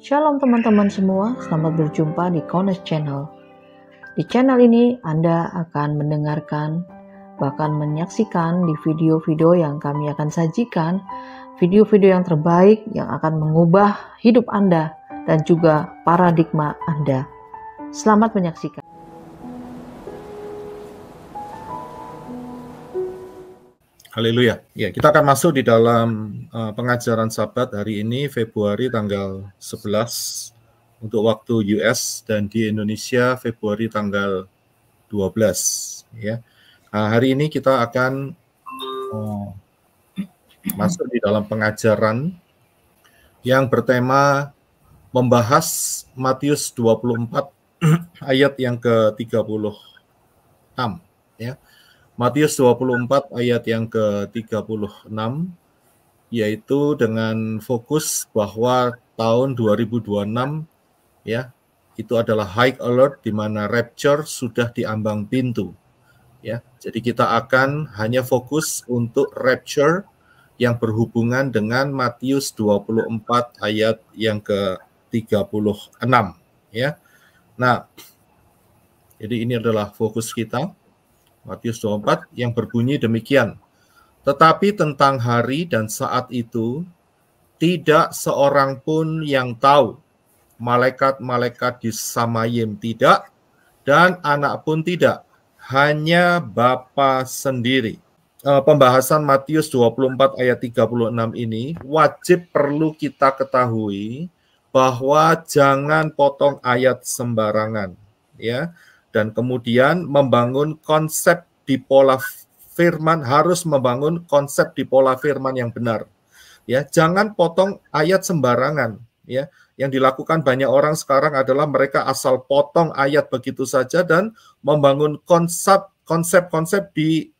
Shalom teman-teman semua, selamat berjumpa di Kones Channel. Di channel ini Anda akan mendengarkan, bahkan menyaksikan di video-video yang kami akan sajikan, video-video yang terbaik yang akan mengubah hidup Anda dan juga paradigma Anda. Selamat menyaksikan. Haleluya. Ya, kita akan masuk di dalam pengajaran Sabat hari ini Februari tanggal 11 untuk waktu US dan di Indonesia Februari tanggal 12 ya. Hari ini kita akan masuk di dalam pengajaran yang bertema membahas Matius 24 ayat yang ke-36 ya. Matius 24 ayat yang ke-36, yaitu dengan fokus bahwa tahun 2026 ya, itu adalah high alert di mana rapture sudah diambang pintu. Ya, jadi kita akan hanya fokus untuk rapture yang berhubungan dengan Matius 24 ayat yang ke-36 ya. Nah, jadi ini adalah fokus kita. Matius 24 yang berbunyi demikian. Tetapi tentang hari dan saat itu, tidak seorang pun yang tahu. Malaikat-malaikat di Samayim tidak, dan anak pun tidak. Hanya Bapa sendiri. Pembahasan Matius 24 ayat 36 ini wajib perlu kita ketahui bahwa jangan potong ayat sembarangan. Ya. Dan kemudian membangun konsep di pola firman, harus membangun konsep di pola firman yang benar. Ya, jangan potong ayat sembarangan. Ya, yang dilakukan banyak orang sekarang adalah mereka asal potong ayat begitu saja dan membangun konsep-konsep di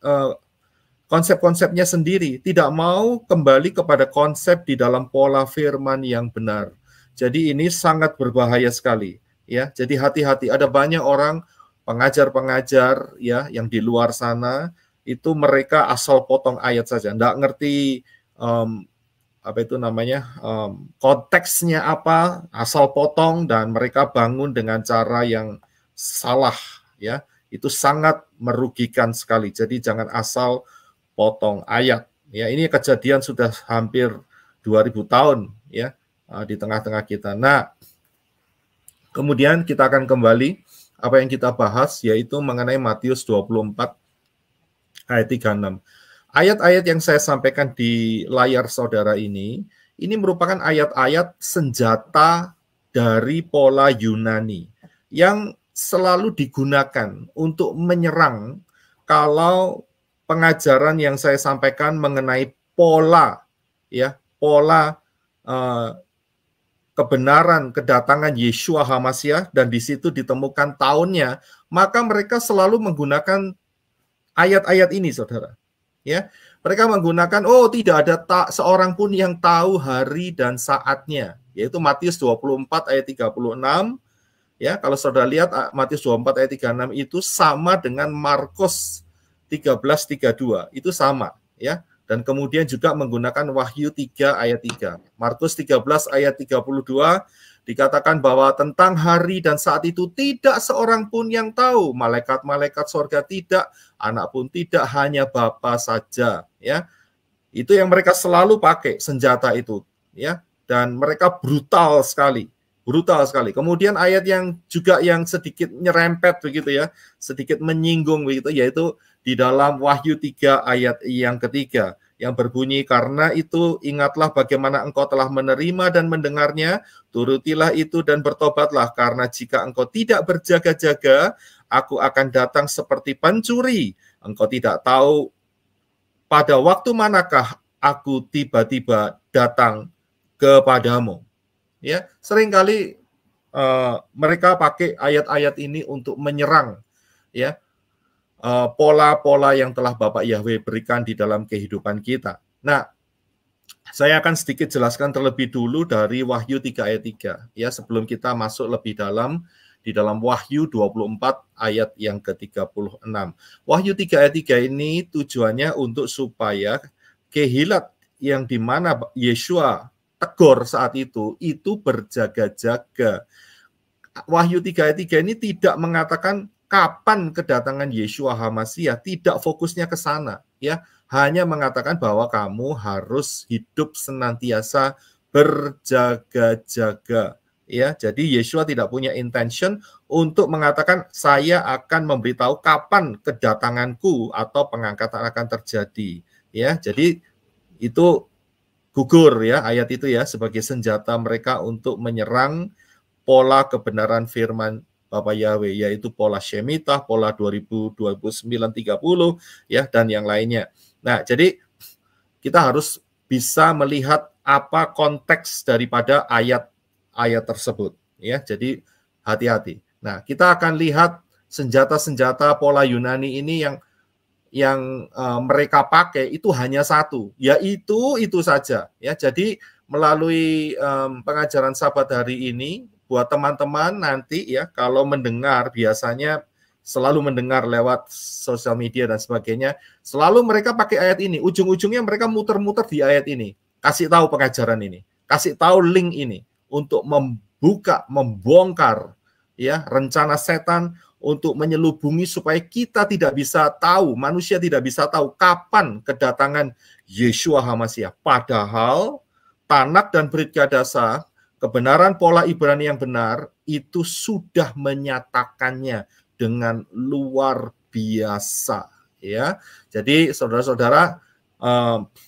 konsep-konsepnya sendiri. Tidak mau kembali kepada konsep di dalam pola firman yang benar. Jadi ini sangat berbahaya sekali. Ya, jadi hati-hati. Ada banyak orang pengajar-pengajar ya yang di luar sana itu mereka asal potong ayat saja, enggak ngerti konteksnya apa, asal potong dan mereka bangun dengan cara yang salah ya. Itu sangat merugikan sekali. Jadi jangan asal potong ayat. Ya, ini kejadian sudah hampir 2000 tahun ya di tengah-tengah kita. Nah, kemudian kita akan kembali apa yang kita bahas yaitu mengenai Matius 24 ayat 36. Ayat-ayat yang saya sampaikan di layar saudara ini merupakan ayat-ayat senjata dari pola Yunani yang selalu digunakan untuk menyerang kalau pengajaran yang saya sampaikan mengenai pola kebenaran kedatangan Yeshua HaMashiach dan di situ ditemukan tahunnya, maka mereka selalu menggunakan ayat-ayat ini, saudara. Ya, mereka menggunakan tidak ada seorang pun yang tahu hari dan saatnya, yaitu Matius 24 ayat 36. Ya, kalau saudara lihat Matius 24 ayat 36 itu sama dengan Markus 13:32, itu sama, ya. Dan kemudian juga menggunakan Wahyu 3 ayat 3. Markus 13 ayat 32 dikatakan bahwa tentang hari dan saat itu tidak seorang pun yang tahu. Malaikat-malaikat sorga tidak, anak pun tidak, hanya Bapa saja. Ya, itu yang mereka selalu pakai senjata itu. Ya, dan mereka brutal sekali. Kemudian ayat yang juga yang sedikit nyerempet begitu ya, sedikit menyinggung begitu, yaitu di dalam Wahyu 3 ayat yang ketiga yang berbunyi, karena itu ingatlah bagaimana engkau telah menerima dan mendengarnya, turutilah itu dan bertobatlah, karena jika engkau tidak berjaga-jaga, aku akan datang seperti pencuri. Engkau tidak tahu pada waktu manakah aku tiba-tiba datang kepadamu. Ya, seringkali mereka pakai ayat-ayat ini untuk menyerang ya pola-pola yang telah Bapak Yahweh berikan di dalam kehidupan kita. Nah, saya akan sedikit jelaskan terlebih dulu dari Wahyu 3 ayat 3 ya, sebelum kita masuk lebih dalam di dalam Wahyu 24 ayat yang ke-36. Wahyu 3 ayat 3 ini tujuannya untuk supaya kehilat yang di mana Yeshua tegur saat itu berjaga-jaga. Wahyu 3 ayat 3 ini tidak mengatakan kapan kedatangan Yeshua HaMasiah, tidak fokusnya ke sana, ya. Hanya mengatakan bahwa kamu harus hidup senantiasa berjaga-jaga, ya. Jadi Yeshua tidak punya intention untuk mengatakan saya akan memberitahu kapan kedatanganku atau pengangkatan akan terjadi, ya. Jadi itu gugur, ya, ayat itu, ya, sebagai senjata mereka untuk menyerang pola kebenaran firman Bapak Yahweh, yaitu pola Shemitah, pola 2029-30, ya, dan yang lainnya. Nah, jadi kita harus bisa melihat apa konteks daripada ayat-ayat tersebut, ya. Jadi hati-hati. Nah, kita akan lihat senjata-senjata pola Yunani ini yang mereka pakai itu hanya satu, yaitu itu saja, ya. Jadi melalui pengajaran Sabat hari ini, buat teman-teman nanti, ya, kalau mendengar, biasanya selalu mendengar lewat sosial media dan sebagainya, selalu mereka pakai ayat ini, ujung-ujungnya mereka muter-muter di ayat ini, kasih tahu pengajaran ini, kasih tahu link ini, untuk membuka, membongkar, ya, rencana setan untuk menyelubungi supaya kita tidak bisa tahu, manusia tidak bisa tahu kapan kedatangan Yeshua HaMasiah. Padahal Tanak dan Brit Kadasa, kebenaran pola Ibrani yang benar, itu sudah menyatakannya dengan luar biasa, ya. Jadi saudara-saudara,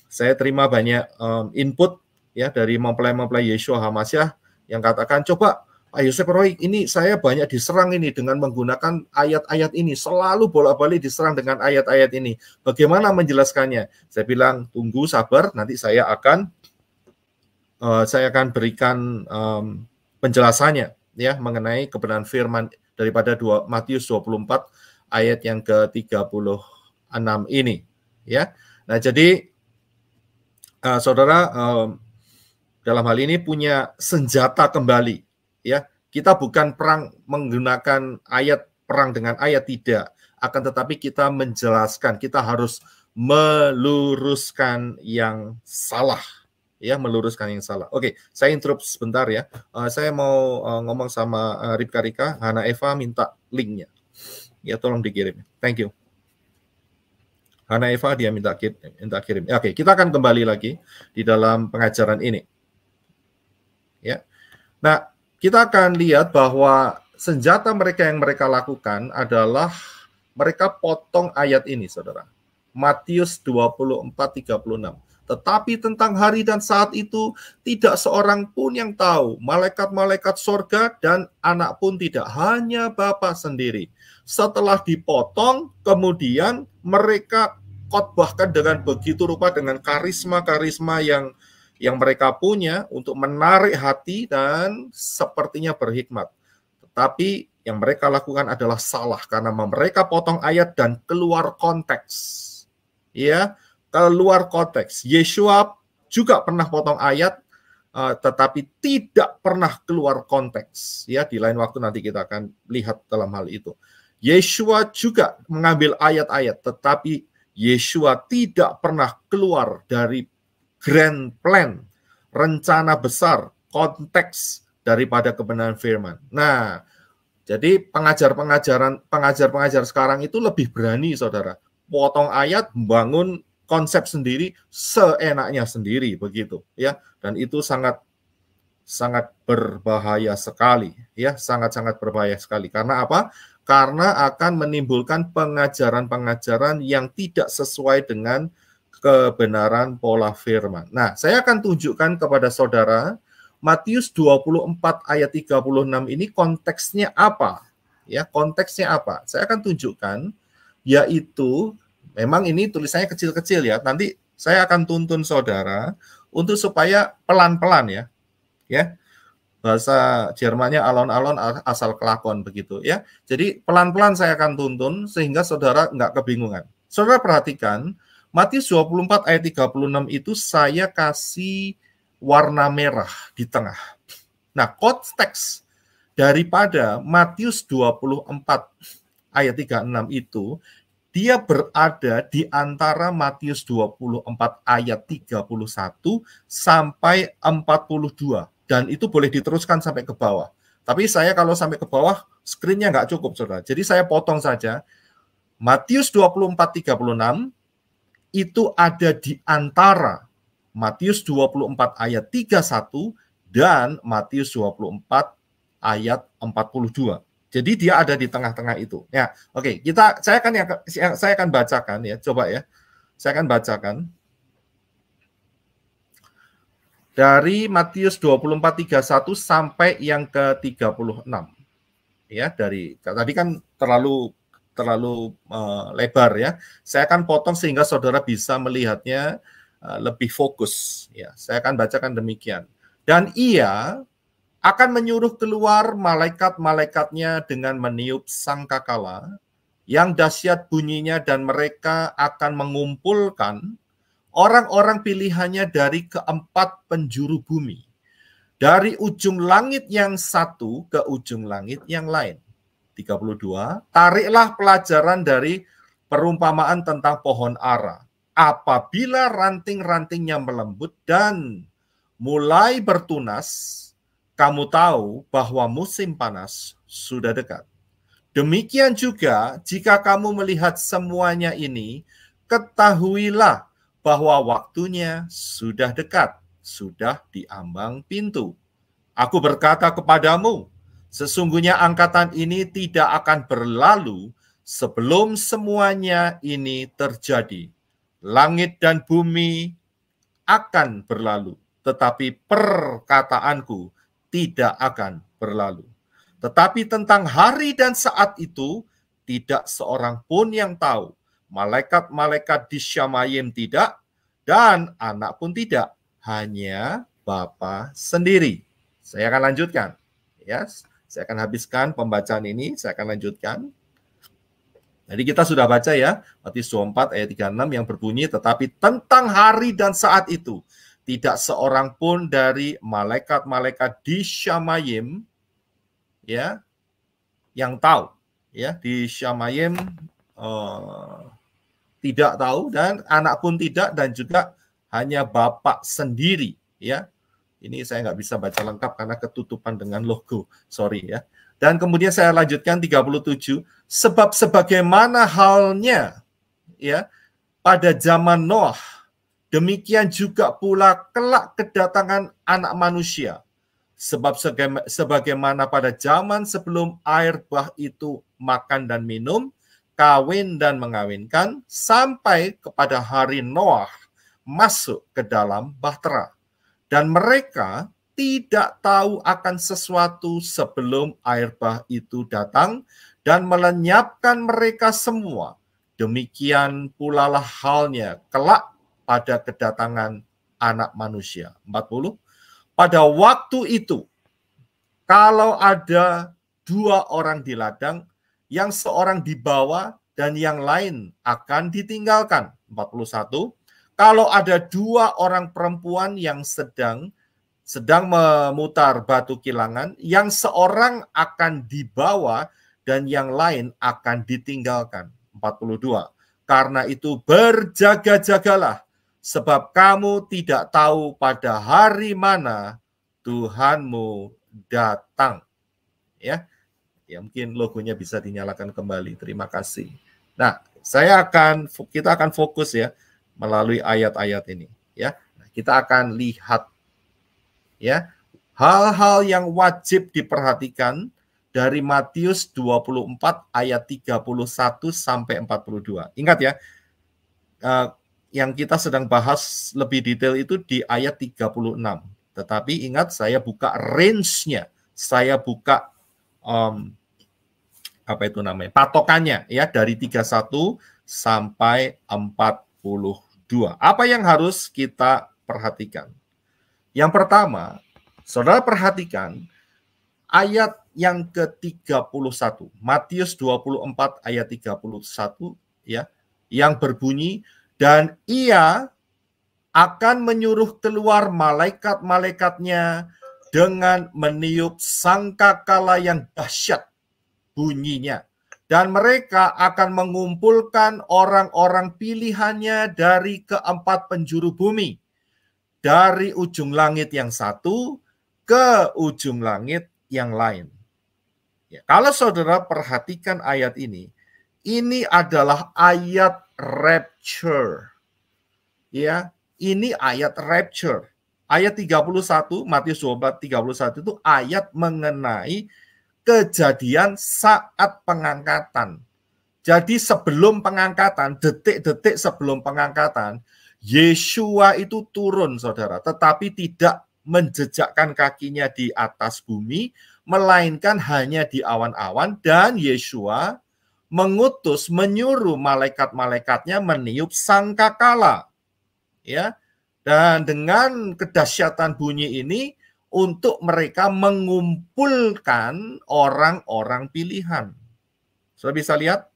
saya terima banyak input, ya, dari mempelai-mempelai Yeshua HaMasiah yang katakan, coba Pak Yosef Roy, ini saya banyak diserang ini dengan menggunakan ayat-ayat ini, selalu bolak-balik diserang dengan ayat-ayat ini. Bagaimana menjelaskannya? Saya bilang, tunggu, sabar, nanti saya akan berikan penjelasannya, ya, mengenai kebenaran firman daripada Matius 24 ayat yang ke-36 ini, ya. Nah, jadi saudara dalam hal ini punya senjata kembali, ya. Kita bukan perang menggunakan ayat, perang dengan ayat, tidak, akan tetapi kita menjelaskan, kita harus meluruskan yang salah, ya, meluruskan yang salah. Oke, saya interrupt sebentar, ya. Saya mau ngomong sama Rika, Hana Eva minta linknya, ya, tolong dikirim. Thank you. Hana Eva dia minta kirim. Oke, kita akan kembali lagi di dalam pengajaran ini, ya. Nah, kita akan lihat bahwa senjata mereka yang mereka lakukan adalah mereka potong ayat ini, saudara. Matius 24:36. Tetapi tentang hari dan saat itu tidak seorang pun yang tahu, malaikat-malaikat sorga dan anak pun tidak, hanya Bapa sendiri. Setelah dipotong, kemudian mereka khotbahkan dengan begitu rupa, dengan karisma-karisma yang mereka punya untuk menarik hati dan sepertinya berhikmat. Tetapi yang mereka lakukan adalah salah, karena mereka potong ayat dan keluar konteks, ya. Keluar konteks. Yeshua juga pernah potong ayat, tetapi tidak pernah keluar konteks, ya. Di lain waktu nanti kita akan lihat dalam hal itu. Yeshua juga mengambil ayat-ayat, tetapi Yeshua tidak pernah keluar dari grand plan, rencana besar, konteks daripada kebenaran firman. Nah, jadi pengajar-pengajar sekarang itu lebih berani, saudara. Potong ayat, membangun konsep sendiri, seenaknya sendiri, begitu, ya. Dan itu sangat berbahaya sekali, ya, sangat berbahaya sekali. Karena apa? Karena akan menimbulkan pengajaran-pengajaran yang tidak sesuai dengan kebenaran pola firman. Nah, saya akan tunjukkan kepada saudara Matius 24 ayat 36 ini konteksnya apa? Ya, konteksnya apa? Saya akan tunjukkan, yaitu memang ini tulisannya kecil-kecil, ya. Nanti saya akan tuntun saudara untuk supaya pelan-pelan, ya. Ya. Bahasa Jermannya alon-alon asal kelakon, begitu, ya. Jadi pelan-pelan saya akan tuntun sehingga saudara nggak kebingungan. Saudara perhatikan, Matius 24 ayat 36 itu saya kasih warna merah di tengah. Nah, konteks daripada Matius 24 ayat 36 itu dia berada di antara Matius 24 ayat 31 sampai 42. Dan itu boleh diteruskan sampai ke bawah. Tapi saya kalau sampai ke bawah, screen-nya nggak cukup, saudara. Jadi saya potong saja. Matius 24:36 itu ada di antara Matius 24 ayat 31 dan Matius 24 ayat 42. Jadi dia ada di tengah-tengah itu. Ya, oke. Saya akan bacakan ya, coba ya. Saya akan bacakan dari Matius 24:31 sampai yang ke-36. Ya, dari tadi kan terlalu lebar ya. Saya akan potong sehingga saudara bisa melihatnya lebih fokus ya. Saya akan bacakan demikian. Dan ia akan menyuruh keluar malaikat-malaikatnya dengan meniup sangkakala yang dahsyat bunyinya, dan mereka akan mengumpulkan orang-orang pilihannya dari keempat penjuru bumi, dari ujung langit yang satu ke ujung langit yang lain. 32, tariklah pelajaran dari perumpamaan tentang pohon ara. Apabila ranting-rantingnya melembut dan mulai bertunas, kamu tahu bahwa musim panas sudah dekat. Demikian juga jika kamu melihat semuanya ini, ketahuilah bahwa waktunya sudah dekat, sudah di ambang pintu. Aku berkata kepadamu, sesungguhnya angkatan ini tidak akan berlalu sebelum semuanya ini terjadi. Langit dan bumi akan berlalu, tetapi perkataanku tidak akan berlalu. Tetapi tentang hari dan saat itu, tidak seorang pun yang tahu. Malaikat-malaikat di Syamayim tidak, dan anak pun tidak. Hanya Bapa sendiri. Saya akan lanjutkan. Ya, saya akan habiskan pembacaan ini, saya akan lanjutkan. Jadi kita sudah baca ya, Matius 24 ayat 36 yang berbunyi, tetapi tentang hari dan saat itu, tidak seorang pun dari malaikat-malaikat di Syamayim ya yang tahu ya, di Syamayim tidak tahu, dan anak pun tidak, dan juga hanya Bapa sendiri ya. Ini saya nggak bisa baca lengkap karena ketutupan dengan logo, sorry ya. Dan kemudian saya lanjutkan 37, sebab sebagaimana halnya ya pada zaman Noah, demikian juga pula kelak kedatangan anak manusia. Sebab sebagaimana pada zaman sebelum air bah itu makan dan minum, kawin dan mengawinkan, sampai kepada hari Noah masuk ke dalam bahtera. Dan mereka tidak tahu akan sesuatu sebelum air bah itu datang dan melenyapkan mereka semua. Demikian pula lah halnya kelak pada kedatangan anak manusia. 40. Pada waktu itu, kalau ada 2 orang di ladang, yang seorang dibawa dan yang lain akan ditinggalkan. 41. Kalau ada 2 orang perempuan yang sedang memutar batu kilangan, yang seorang akan dibawa dan yang lain akan ditinggalkan. 42. Karena itu berjaga-jagalah, sebab kamu tidak tahu pada hari mana Tuhanmu datang. Ya, mungkin logonya bisa dinyalakan kembali. Terima kasih. Nah, kita akan fokus ya melalui ayat-ayat ini. Ya, kita akan lihat ya hal-hal yang wajib diperhatikan dari Matius 24 ayat 31 sampai 42. Ingat ya, yang kita sedang bahas lebih detail itu di ayat 36. Tetapi ingat, saya buka range-nya, saya buka patokannya ya, dari 31 sampai 42. Apa yang harus kita perhatikan? Yang pertama, saudara perhatikan ayat yang ke-31, Matius 24 ayat 31 ya, yang berbunyi, dan ia akan menyuruh keluar malaikat-malaikatnya dengan meniup sangkakala yang dahsyat bunyinya, dan mereka akan mengumpulkan orang-orang pilihannya dari keempat penjuru bumi, dari ujung langit yang satu ke ujung langit yang lain. Ya, kalau saudara perhatikan ayat ini adalah ayat rapture. Ya, ini ayat rapture. Ayat 31, Matius 24:31 itu ayat mengenai kejadian saat pengangkatan. Jadi sebelum pengangkatan, detik-detik sebelum pengangkatan, Yeshua itu turun, saudara, tetapi tidak menjejakkan kakinya di atas bumi, melainkan hanya di awan-awan, dan Yeshua menyuruh malaikat-malaikatnya meniup sangkakala. Ya, dan dengan kedahsyatan bunyi ini, untuk mereka mengumpulkan orang-orang pilihan. Sudah bisa lihat?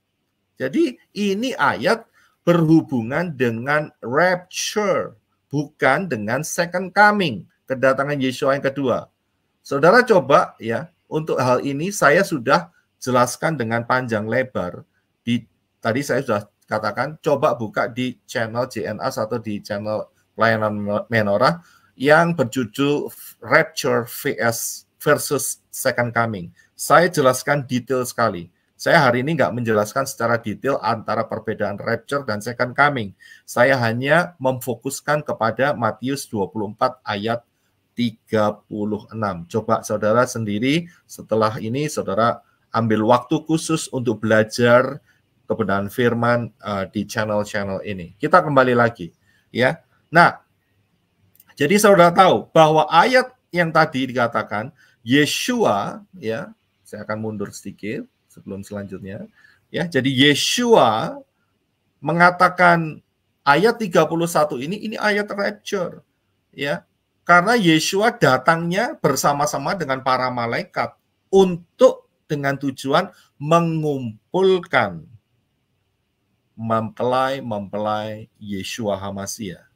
Jadi ini ayat berhubungan dengan rapture, bukan dengan second coming, kedatangan Yesus yang kedua. Saudara coba ya, untuk hal ini saya sudah jelaskan dengan panjang lebar. Tadi saya sudah katakan, coba buka di channel JNAS atau di channel pelayanan Menorah yang berjudul Rapture versus Second Coming. Saya jelaskan detail sekali. Saya hari ini nggak menjelaskan secara detail antara perbedaan rapture dan second coming. Saya hanya memfokuskan kepada Matius 24 ayat 36. Coba saudara sendiri setelah ini saudara ambil waktu khusus untuk belajar kebenaran firman di channel-channel ini. Kita kembali lagi ya. Nah, jadi saudara tahu bahwa ayat yang tadi dikatakan Yeshua, ya, saya akan mundur sedikit sebelum selanjutnya. Ya, jadi Yeshua mengatakan ayat 31 ini ayat rapture, ya. Karena Yeshua datangnya bersama-sama dengan para malaikat untuk dengan tujuan mengumpulkan mempelai Yeshua HaMashiach.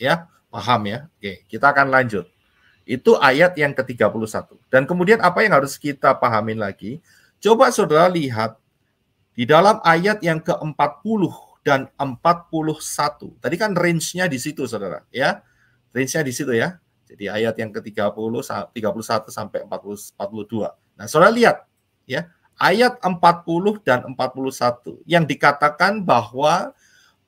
Ya, paham ya? Oke, kita akan lanjut. Itu ayat yang ke-31. Dan kemudian apa yang harus kita pahamin lagi? Coba saudara lihat di dalam ayat yang ke-40 dan 41. Tadi kan range-nya di situ saudara, ya. Range-nya di situ ya. Jadi ayat yang ke-30 31 sampai 42. Nah, saudara lihat ya, ayat 40 dan 41 yang dikatakan bahwa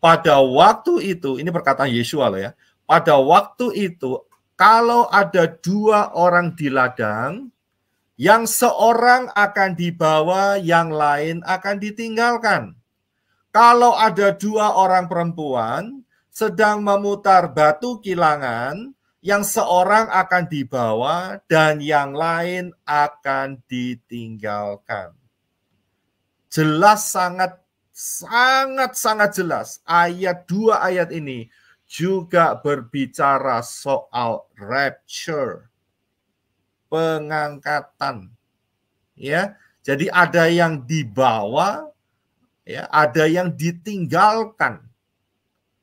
pada waktu itu, ini perkataan Yeshua loh ya. Pada waktu itu, kalau ada dua orang di ladang, yang seorang akan dibawa, yang lain akan ditinggalkan. Kalau ada dua orang perempuan sedang memutar batu kilangan, yang seorang akan dibawa dan yang lain akan ditinggalkan. Jelas, sangat jelas. Dua ayat ini juga berbicara soal rapture, pengangkatan. Ya, jadi ada yang dibawa, ya, ada yang ditinggalkan.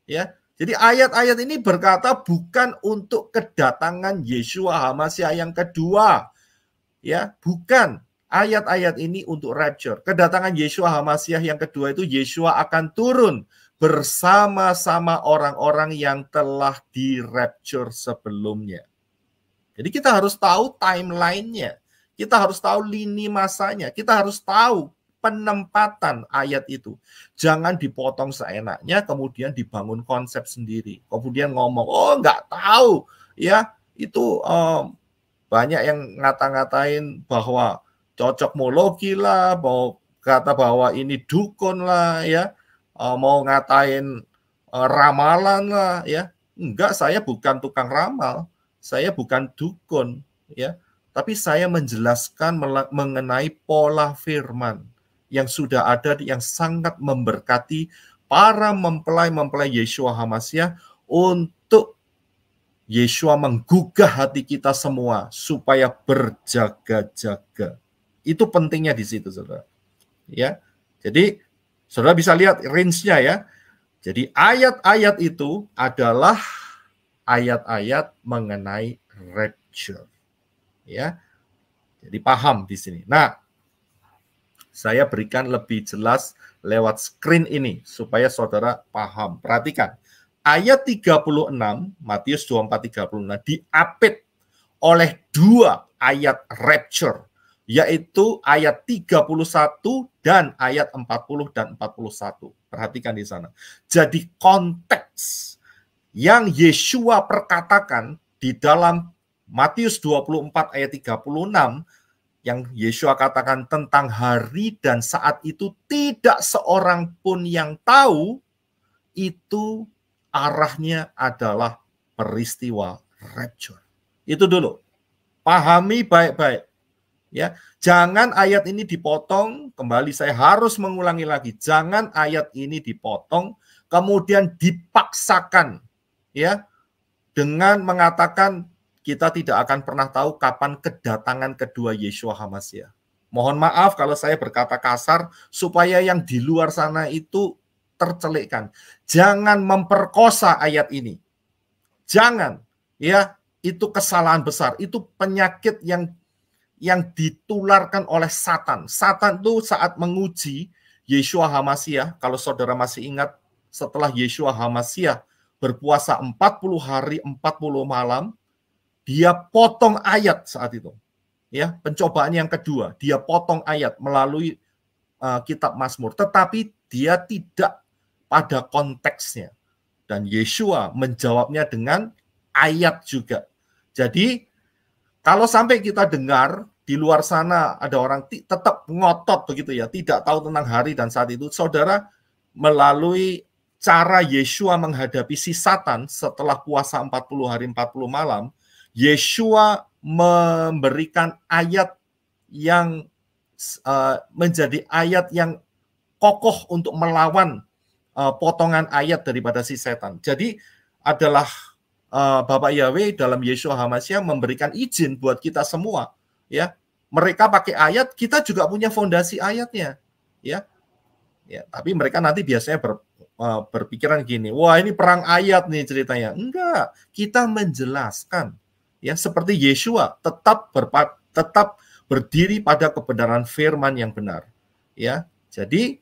Ya, jadi ayat-ayat ini berkata bukan untuk kedatangan Yeshua HaMashiach yang kedua. Ya, bukan. Ayat-ayat ini untuk rapture. Kedatangan Yeshua HaMashiach yang kedua itu Yeshua akan turun bersama-sama orang-orang yang telah di-rapture sebelumnya. Jadi kita harus tahu timeline-nya. Kita harus tahu lini masanya. Kita harus tahu penempatan ayat itu. Jangan dipotong seenaknya, kemudian dibangun konsep sendiri. Kemudian ngomong, oh nggak tahu. Ya, itu banyak yang ngata-ngatain bahwa cocokmologi lah, mau kata bahwa ini dukun lah, ya. Mau ngatain ramalan lah, ya. Enggak, saya bukan tukang ramal, saya bukan dukun, ya. Tapi saya menjelaskan mengenai pola firman yang sudah ada, yang sangat memberkati para mempelai-mempelai Yeshua HaMashiach, untuk Yeshua menggugah hati kita semua supaya berjaga-jaga. Itu pentingnya di situ, saudara. Ya, jadi saudara bisa lihat range-nya ya. Jadi ayat-ayat itu adalah ayat-ayat mengenai rapture. Ya. Jadi paham di sini. Nah, Saya berikan lebih jelas lewat screen ini supaya saudara paham. Perhatikan, ayat 36, Matius 24:36 diapit oleh dua ayat rapture, yaitu ayat 31 dan ayat 40 dan 41. Perhatikan di sana. Jadi konteks yang Yeshua perkatakan di dalam Matius 24 ayat 36, yang Yeshua katakan tentang hari dan saat itu tidak seorang pun yang tahu, itu arahnya adalah peristiwa rapture. Itu dulu. Pahami baik-baik. Ya, jangan ayat ini dipotong, kembali saya harus mengulangi lagi. Jangan ayat ini dipotong kemudian dipaksakan ya dengan mengatakan kita tidak akan pernah tahu kapan kedatangan kedua Yeshua HaMashiach. Mohon maaf kalau saya berkata kasar supaya yang di luar sana itu tercelikkan. Jangan memperkosa ayat ini. Jangan, ya, itu kesalahan besar. Itu penyakit yang ditularkan oleh Satan. Satan itu saat menguji Yeshua HaMashiach, kalau saudara masih ingat, setelah Yeshua HaMashiach berpuasa 40 hari 40 malam, dia potong ayat saat itu. Ya, pencobaan yang kedua, dia potong ayat melalui kitab Mazmur, tetapi dia tidak pada konteksnya. Dan Yeshua menjawabnya dengan ayat juga. Jadi, kalau sampai kita dengar di luar sana ada orang tetap ngotot begitu ya, tidak tahu tentang hari dan saat itu, saudara, melalui cara Yeshua menghadapi si Satan setelah puasa 40 hari 40 malam, Yeshua memberikan ayat yang menjadi ayat yang kokoh untuk melawan potongan ayat daripada si setan. Jadi adalah Bapak Yahweh dalam Yeshua HaMashiach memberikan izin buat kita semua, ya. Mereka pakai ayat, kita juga punya fondasi ayatnya, ya. Ya, tapi mereka nanti biasanya berpikiran gini, wah ini perang ayat nih ceritanya. Enggak, kita menjelaskan, ya, seperti Yeshua tetap berdiri pada kebenaran firman yang benar, ya. Jadi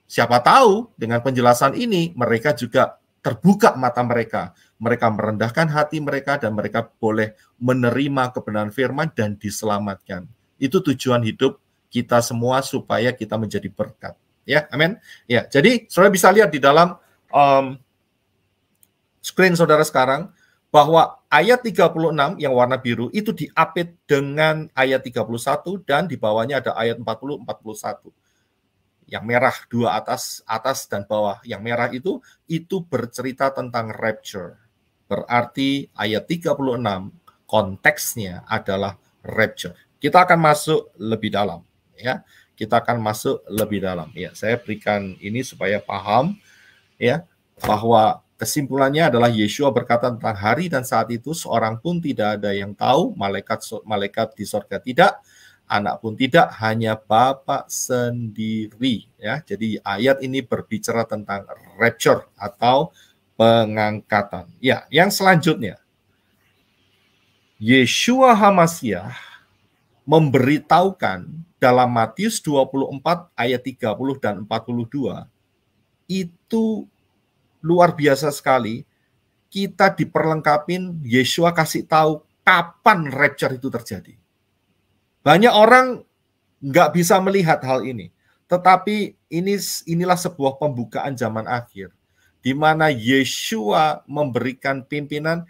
siapa tahu dengan penjelasan ini mereka juga terbuka mata mereka. Mereka merendahkan hati mereka dan mereka boleh menerima kebenaran firman dan diselamatkan. Itu tujuan hidup kita semua supaya kita menjadi berkat. Ya, amin. Ya, jadi saudara bisa lihat di dalam screen saudara sekarang bahwa ayat 36 yang warna biru itu diapit dengan ayat 31 dan di bawahnya ada ayat 40, 41. Yang merah dua atas dan bawah. Yang merah itu bercerita tentang rapture. Berarti ayat 36 konteksnya adalah rapture. Kita akan masuk lebih dalam, ya. Kita akan masuk lebih dalam. Ya, saya berikan ini supaya paham, ya, bahwa kesimpulannya adalah Yeshua berkata tentang hari dan saat itu seorang pun tidak ada yang tahu, malaikat di sorga tidak, anak pun tidak, hanya Bapa sendiri. Ya, jadi ayat ini berbicara tentang rapture atau pengangkatan. Ya, yang selanjutnya, Yeshua HaMashiach memberitahukan dalam Matius 24 ayat 30 dan 42, itu luar biasa sekali. Kita diperlengkapin, Yeshua kasih tahu kapan rapture itu terjadi. Banyak orang nggak bisa melihat hal ini, tetapi inilah sebuah pembukaan zaman akhir, di mana Yeshua memberikan pimpinan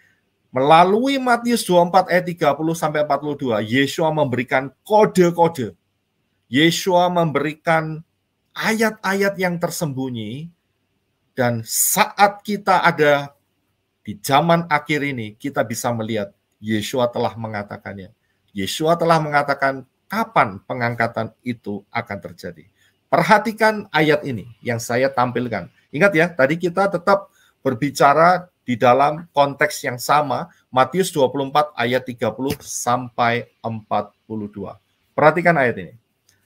melalui Matius 24 ayat 30 sampai 42. Yeshua memberikan kode-kode. Yeshua memberikan ayat-ayat yang tersembunyi, dan saat kita ada di zaman akhir ini, kita bisa melihat Yeshua telah mengatakannya. Yeshua telah mengatakan kapan pengangkatan itu akan terjadi. Perhatikan ayat ini yang saya tampilkan. Ingat ya, tadi kita tetap berbicara di dalam konteks yang sama, Matius 24 ayat 30 sampai 42. Perhatikan ayat ini.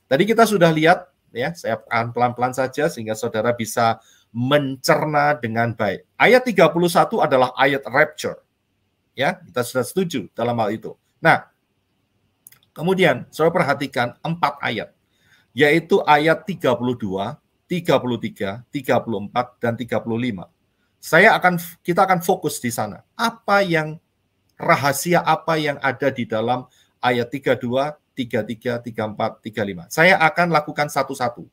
Tadi kita sudah lihat, ya, saya akan pelan-pelan saja sehingga saudara bisa mencerna dengan baik. Ayat 31 adalah ayat rapture. Ya, kita sudah setuju dalam hal itu. Nah, kemudian saudara perhatikan 4 ayat. yaitu ayat 32, 33, 34, dan 35. Kita akan fokus di sana. Rahasia apa yang ada di dalam ayat 32, 33, 34, 35. Saya akan lakukan satu-satu.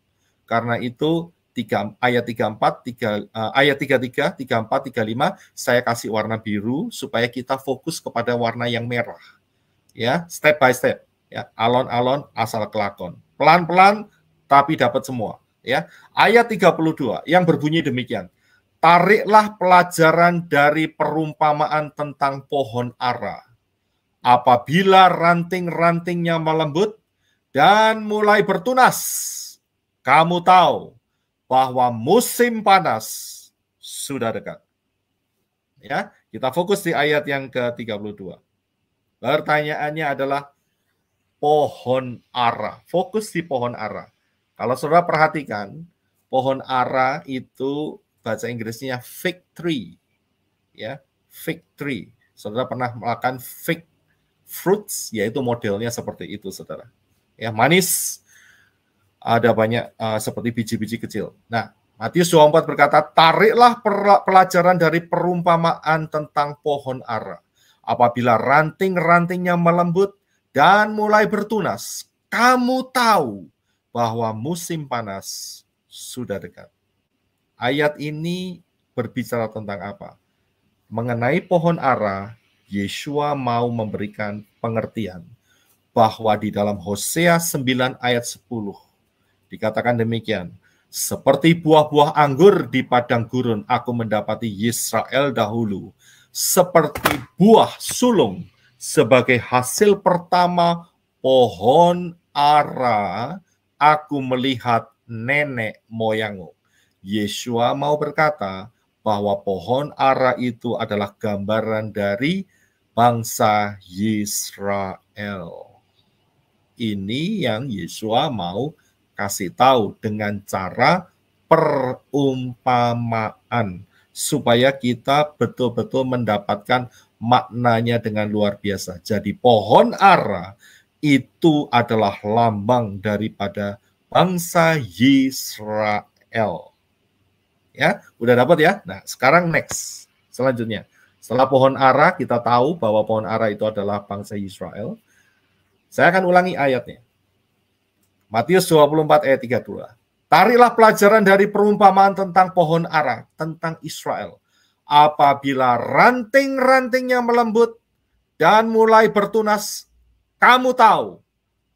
Karena itu ayat 34, ayat 33, 34, 35 saya kasih warna biru supaya kita fokus kepada warna yang merah. Ya, step by step. Ya, alon-alon asal kelakon. Pelan-pelan tapi dapat semua. Ya, ayat 32 yang berbunyi demikian. Tariklah pelajaran dari perumpamaan tentang pohon ara. Apabila ranting-rantingnya melembut dan mulai bertunas, kamu tahu bahwa musim panas sudah dekat. Ya, kita fokus di ayat yang ke-32. Pertanyaannya adalah pohon ara. Fokus di pohon ara. Kalau saudara perhatikan, pohon ara itu bahasa Inggrisnya fig tree. Ya, fig tree. Saudara pernah makan fig fruits, yaitu modelnya seperti itu, saudara. Ya, manis, ada banyak seperti biji-biji kecil. Nah, Matius 24 berkata, tariklah pelajaran dari perumpamaan tentang pohon ara. Apabila ranting-rantingnya melembut dan mulai bertunas, kamu tahu bahwa musim panas sudah dekat. Ayat ini berbicara tentang apa? Mengenai pohon ara, Yeshua mau memberikan pengertian bahwa di dalam Hosea 9 ayat 10 dikatakan demikian, seperti buah-buah anggur di padang gurun aku mendapati Israel dahulu, seperti buah sulung sebagai hasil pertama pohon ara aku melihat nenek moyangmu. Yeshua mau berkata bahwa pohon ara itu adalah gambaran dari bangsa Israel. Ini yang Yeshua mau kasih tahu dengan cara perumpamaan supaya kita betul-betul mendapatkan maknanya dengan luar biasa. Jadi pohon ara itu adalah lambang daripada bangsa Israel. Ya, udah dapat ya? Nah, sekarang next. Selanjutnya, setelah pohon ara kita tahu bahwa pohon ara itu adalah bangsa Israel. Saya akan ulangi ayatnya. Matius 24 ayat 32. Tariklah pelajaran dari perumpamaan tentang pohon ara, tentang Israel. Apabila ranting-rantingnya melembut dan mulai bertunas, kamu tahu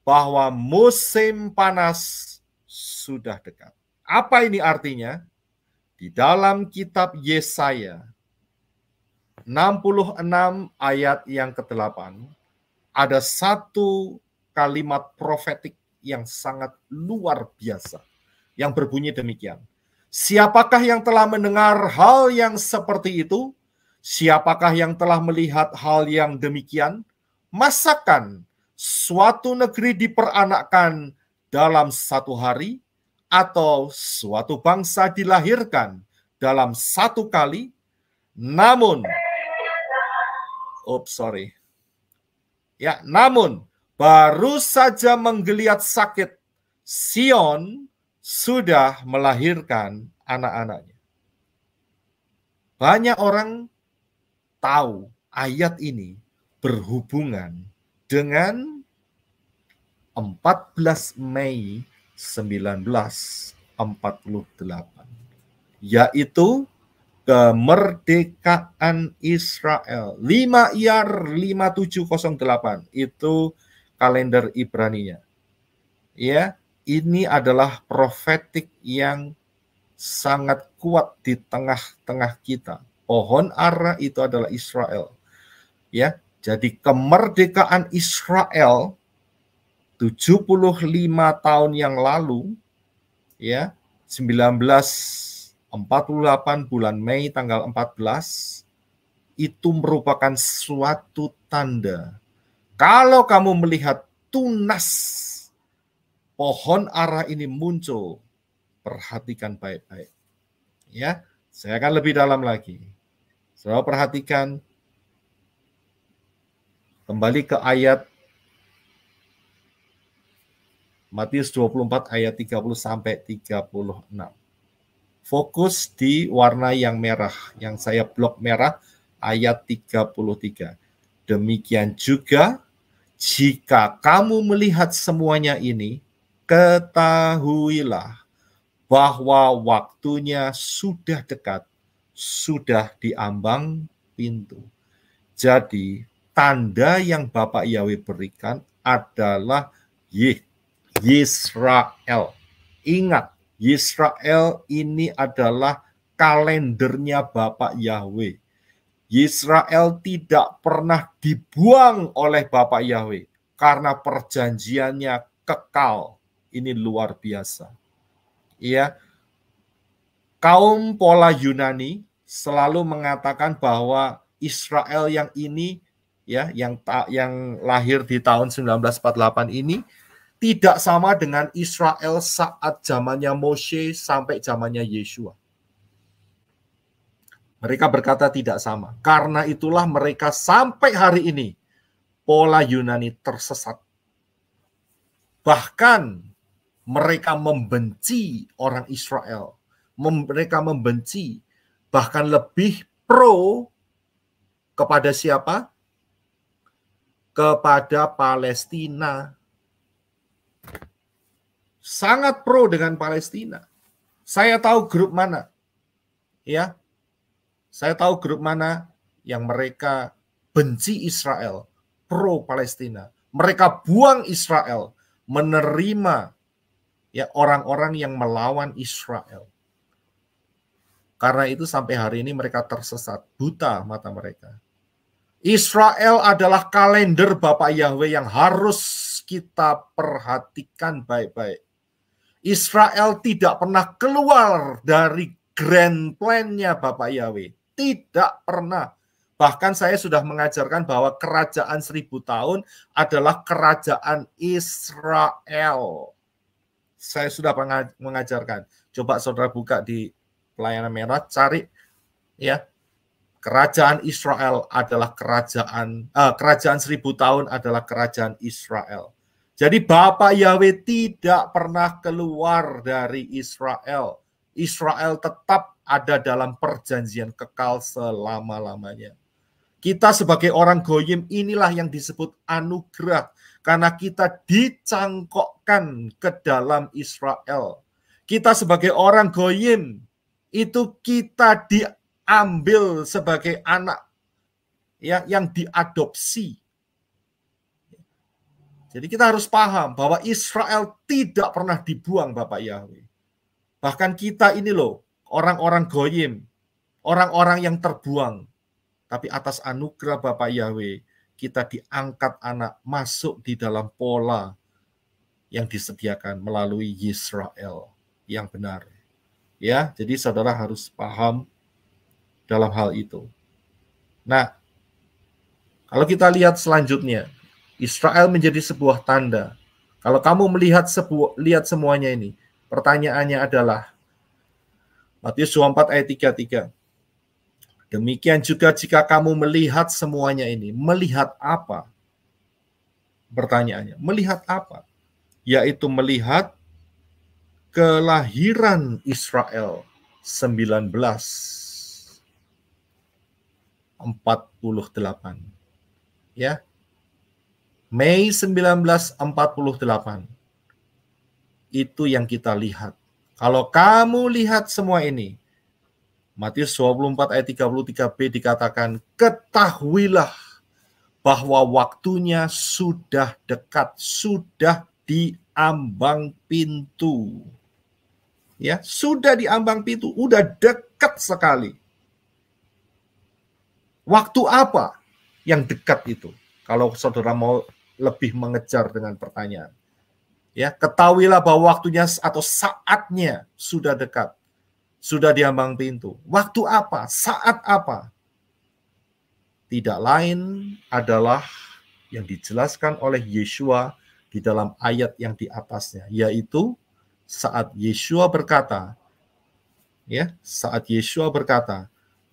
bahwa musim panas sudah dekat. Apa ini artinya? Di dalam kitab Yesaya 66 ayat yang ke-8 ada satu kalimat profetik yang sangat luar biasa yang berbunyi demikian. Siapakah yang telah mendengar hal yang seperti itu? Siapakah yang telah melihat hal yang demikian? Masakan suatu negeri diperanakkan dalam satu hari? Atau suatu bangsa dilahirkan dalam satu kali, namun baru saja menggeliat sakit, Sion sudah melahirkan anak-anaknya. Banyak orang tahu ayat ini berhubungan dengan 14 Mei 1948, yaitu kemerdekaan Israel. 5 Iyar 5708 itu kalender Ibraninya. Ya, ini adalah profetik yang sangat kuat di tengah-tengah kita. Pohon ara itu adalah Israel. Ya, jadi kemerdekaan Israel 75 tahun yang lalu, ya, 1948 bulan Mei tanggal 14, itu merupakan suatu tanda. Kalau kamu melihat tunas pohon ara ini muncul, perhatikan baik-baik. Ya, saya akan lebih dalam lagi. Saudara perhatikan kembali ke ayat Matius 24 ayat 30 sampai 36. Fokus di warna yang merah, yang saya blok merah, ayat 33. Demikian juga, jika kamu melihat semuanya ini, ketahuilah bahwa waktunya sudah dekat, sudah di ambang pintu. Jadi, tanda yang Bapak Yahweh berikan adalah Yisrael. Ingat, Yisrael ini adalah kalendernya Bapak Yahweh. Yisrael tidak pernah dibuang oleh Bapak Yahweh karena perjanjiannya kekal. Ini luar biasa. Ya, kaum pola Yunani selalu mengatakan bahwa Israel yang ini, ya, yang lahir di tahun 1948 ini tidak sama dengan Israel saat zamannya Moshe sampai zamannya Yeshua. Mereka berkata tidak sama. Karena itulah mereka sampai hari ini pola Yunani tersesat. Bahkan mereka membenci orang Israel. Mereka membenci, bahkan lebih pro kepada siapa? Kepada Palestina. Sangat pro dengan Palestina. Saya tahu grup mana. Ya. Saya tahu grup mana yang mereka benci Israel, pro Palestina. Mereka buang Israel, menerima ya orang-orang yang melawan Israel. Karena itu sampai hari ini mereka tersesat, buta mata mereka. Israel adalah kalender Bapak Yahweh yang harus kita perhatikan baik-baik. Israel tidak pernah keluar dari grand plan-nya Bapak Yahweh. Tidak pernah. Bahkan saya sudah mengajarkan bahwa kerajaan 1000 tahun adalah kerajaan Israel. Saya sudah mengajarkan. Coba saudara buka di pelayanan merah, cari ya. Kerajaan Israel adalah kerajaan 1000 tahun adalah kerajaan Israel. Jadi Bapak Yahweh tidak pernah keluar dari Israel. Israel tetap ada dalam perjanjian kekal selama-lamanya. Kita sebagai orang goyim inilah yang disebut anugerah. Karena kita dicangkokkan ke dalam Israel. Kita sebagai orang goyim, itu kita diambil sebagai anak ya, yang diadopsi. Jadi kita harus paham bahwa Israel tidak pernah dibuang Bapak Yahweh. Bahkan kita ini loh, orang-orang goyim, orang-orang yang terbuang. Tapi atas anugerah Bapak Yahweh, kita diangkat anak masuk di dalam pola yang disediakan melalui Yisrael yang benar. Ya, jadi saudara harus paham dalam hal itu. Nah, kalau kita lihat selanjutnya, Israel menjadi sebuah tanda. Kalau kamu lihat semuanya ini, pertanyaannya adalah Matius 24 ayat 33. Demikian juga jika kamu melihat semuanya ini, melihat apa? Pertanyaannya, melihat apa? Yaitu melihat kelahiran Israel 1948. Ya. Mei 1948. Itu yang kita lihat. Kalau kamu lihat semua ini, Matius 24 ayat 33b dikatakan, ketahuilah bahwa waktunya sudah dekat, sudah di ambang pintu. Ya, sudah di ambang pintu, udah dekat sekali. Waktu apa yang dekat itu? Kalau saudara mau lebih mengejar dengan pertanyaan. Ya, ketahuilah bahwa waktunya atau saatnya sudah dekat. Sudah di ambang pintu. Waktu apa? Saat apa? Tidak lain adalah yang dijelaskan oleh Yeshua di dalam ayat yang di atasnya, yaitu saat Yeshua berkata,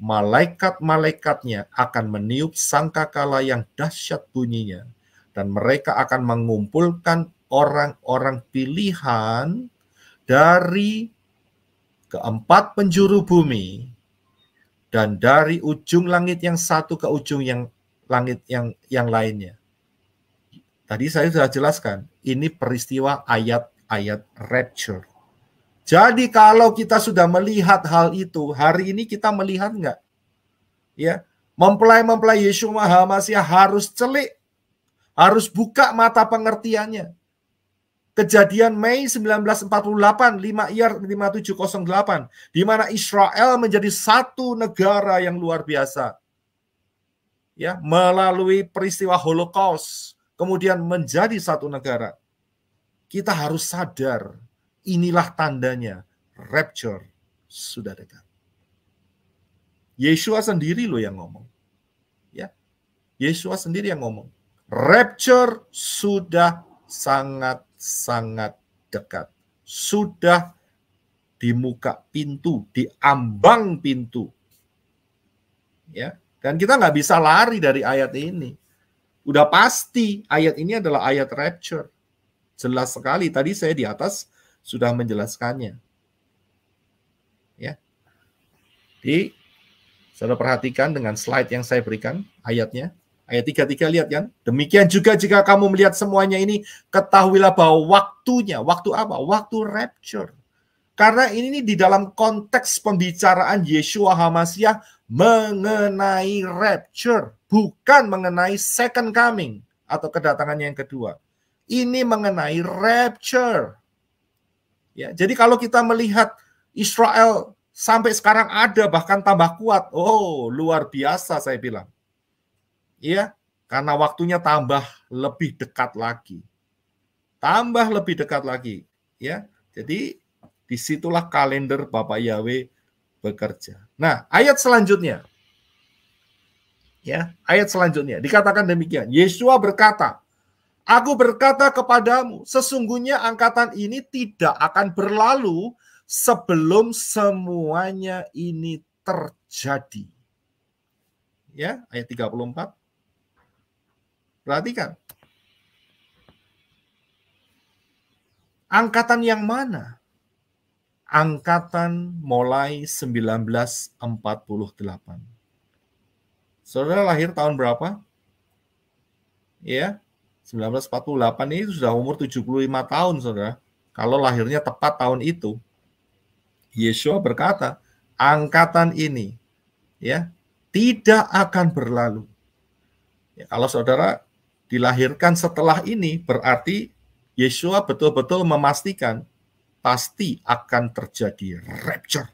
malaikat-malaikatnya akan meniup sangkakala yang dahsyat bunyinya, dan mereka akan mengumpulkan orang-orang pilihan dari keempat penjuru bumi dan dari ujung langit yang satu ke ujung yang langit yang lainnya. Tadi saya sudah jelaskan, ini peristiwa ayat-ayat rapture. Jadi kalau kita sudah melihat hal itu, hari ini kita melihat enggak? Ya, mempelai-mempelai Yeshua HaMashiach harus celik, harus buka mata pengertiannya. Kejadian Mei 1948, 5 Iyar 5708, di mana Israel menjadi satu negara yang luar biasa. Ya, melalui peristiwa Holocaust, kemudian menjadi satu negara. Kita harus sadar, inilah tandanya, rapture sudah dekat. Yeshua sendiri loh yang ngomong. Ya, Yeshua sendiri yang ngomong. Rapture sudah sangat dekat. Sudah di muka pintu, di ambang pintu. Ya, dan kita nggak bisa lari dari ayat ini. Udah pasti ayat ini adalah ayat rapture. Jelas sekali. Tadi saya di atas sudah menjelaskannya. Ya. Jadi saudara perhatikan dengan slide yang saya berikan ayatnya. Ayat 33 lihat kan? Demikian juga jika kamu melihat semuanya ini, ketahuilah bahwa waktunya, waktu apa? Waktu rapture. Karena ini di dalam konteks pembicaraan Yeshua HaMashiach mengenai rapture, bukan mengenai second coming atau kedatangannya yang kedua. Ini mengenai rapture. Ya, jadi kalau kita melihat Israel sampai sekarang ada, bahkan tambah kuat, oh luar biasa saya bilang. Iya, karena waktunya tambah lebih dekat lagi. Tambah lebih dekat lagi. Ya, jadi disitulah kalender Bapak Yahweh bekerja. Nah, ayat selanjutnya. Ya, ayat selanjutnya dikatakan demikian. Yeshua berkata, Aku berkata kepadamu, sesungguhnya angkatan ini tidak akan berlalu sebelum semuanya ini terjadi. Ya, ayat 34. Perhatikan. Angkatan yang mana? Angkatan mulai 1948. Saudara lahir tahun berapa? Ya, 1948 ini sudah umur 75 tahun, saudara. Kalau lahirnya tepat tahun itu, Yeshua berkata, angkatan ini ya tidak akan berlalu. Ya, kalau saudara dilahirkan setelah ini, berarti Yeshua betul-betul memastikan pasti akan terjadi rapture.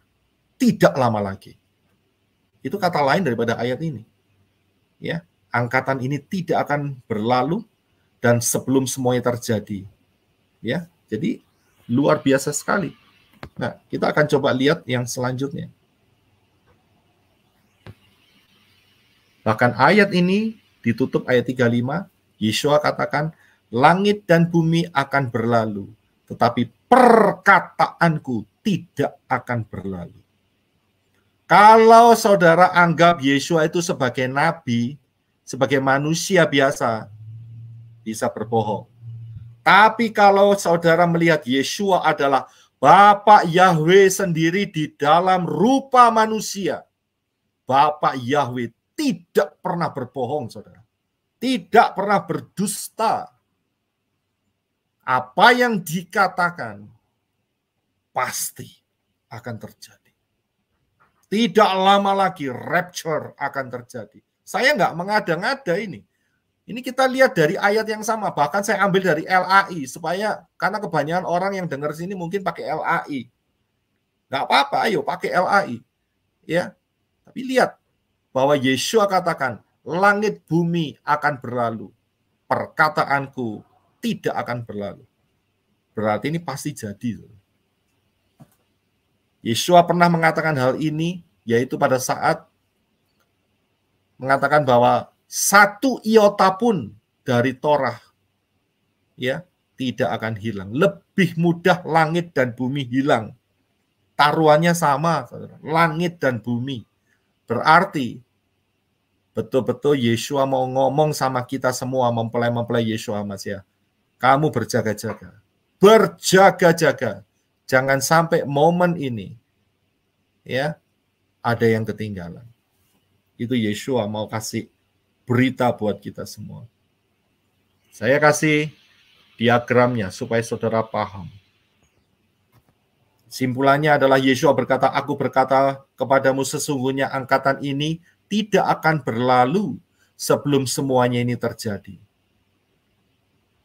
Tidak lama lagi. Itu kata lain daripada ayat ini. Ya, angkatan ini tidak akan berlalu dan sebelum semuanya terjadi. Ya, jadi luar biasa sekali. Nah, kita akan coba lihat yang selanjutnya. Bahkan ayat ini ditutup ayat 35, Yeshua katakan, langit dan bumi akan berlalu, tetapi perkataanku tidak akan berlalu. Kalau saudara anggap Yeshua itu sebagai nabi, sebagai manusia biasa, bisa berbohong. Tapi kalau saudara melihat Yeshua adalah Bapak Yahweh sendiri di dalam rupa manusia, Bapak Yahweh tidak pernah berbohong, saudara. Tidak pernah berdusta. Apa yang dikatakan pasti akan terjadi. Tidak lama lagi rapture akan terjadi. Saya nggak mengada-ngada ini. Ini kita lihat dari ayat yang sama. Bahkan saya ambil dari LAI supaya karena kebanyakan orang yang dengar sini mungkin pakai LAI. Nggak apa-apa, ayo pakai LAI. Ya, tapi lihat bahwa Yeshua katakan langit bumi akan berlalu, perkataanku tidak akan berlalu. Berarti ini pasti jadi. Yeshua pernah mengatakan hal ini, yaitu pada saat mengatakan bahwa satu iota pun dari Torah ya tidak akan hilang. Lebih mudah langit dan bumi hilang. Taruhannya sama, saudara. Langit dan bumi. Berarti betul-betul Yeshua mau ngomong sama kita semua, mempelai-mempelai Yeshua HaMashiach. kamu berjaga-jaga. Berjaga-jaga. Jangan sampai momen ini ya ada yang ketinggalan. Itu Yeshua mau kasih berita buat kita semua. Saya kasih diagramnya supaya saudara paham. Simpulannya adalah Yeshua berkata, aku berkata kepadamu sesungguhnya angkatan ini tidak akan berlalu sebelum semuanya ini terjadi.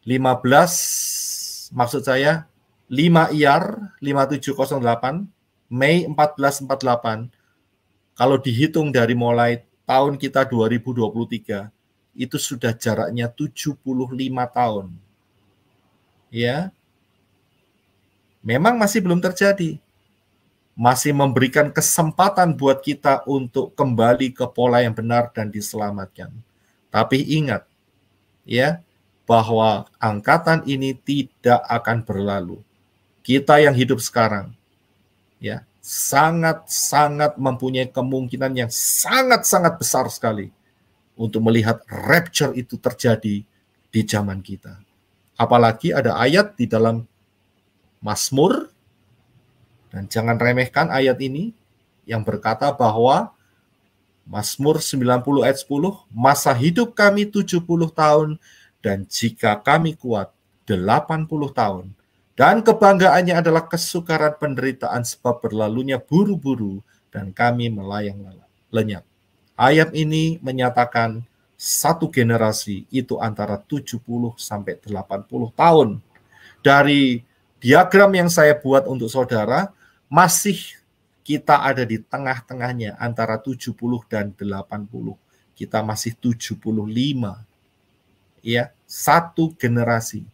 15, maksud saya 5 IAR 5708, Mei 1448, kalau dihitung dari mulai tahun kita 2023, itu sudah jaraknya 75 tahun. Ya, memang masih belum terjadi. Masih memberikan kesempatan buat kita untuk kembali ke pola yang benar dan diselamatkan. Tapi ingat, ya, bahwa angkatan ini tidak akan berlalu. Kita yang hidup sekarang, ya, sangat-sangat mempunyai kemungkinan yang sangat-sangat besar sekali untuk melihat rapture itu terjadi di zaman kita. Apalagi ada ayat di dalam Mazmur, dan jangan remehkan ayat ini, yang berkata bahwa Mazmur 90 ayat 10, masa hidup kami 70 tahun, dan jika kami kuat 80 tahun. Dan kebanggaannya adalah kesukaran penderitaan sebab berlalunya buru-buru dan kami melayang lenyap. Ayat ini menyatakan satu generasi itu antara 70 sampai 80 tahun. Dari diagram yang saya buat untuk saudara, masih kita ada di tengah-tengahnya antara 70 dan 80. Kita masih 75. Ya, satu generasi.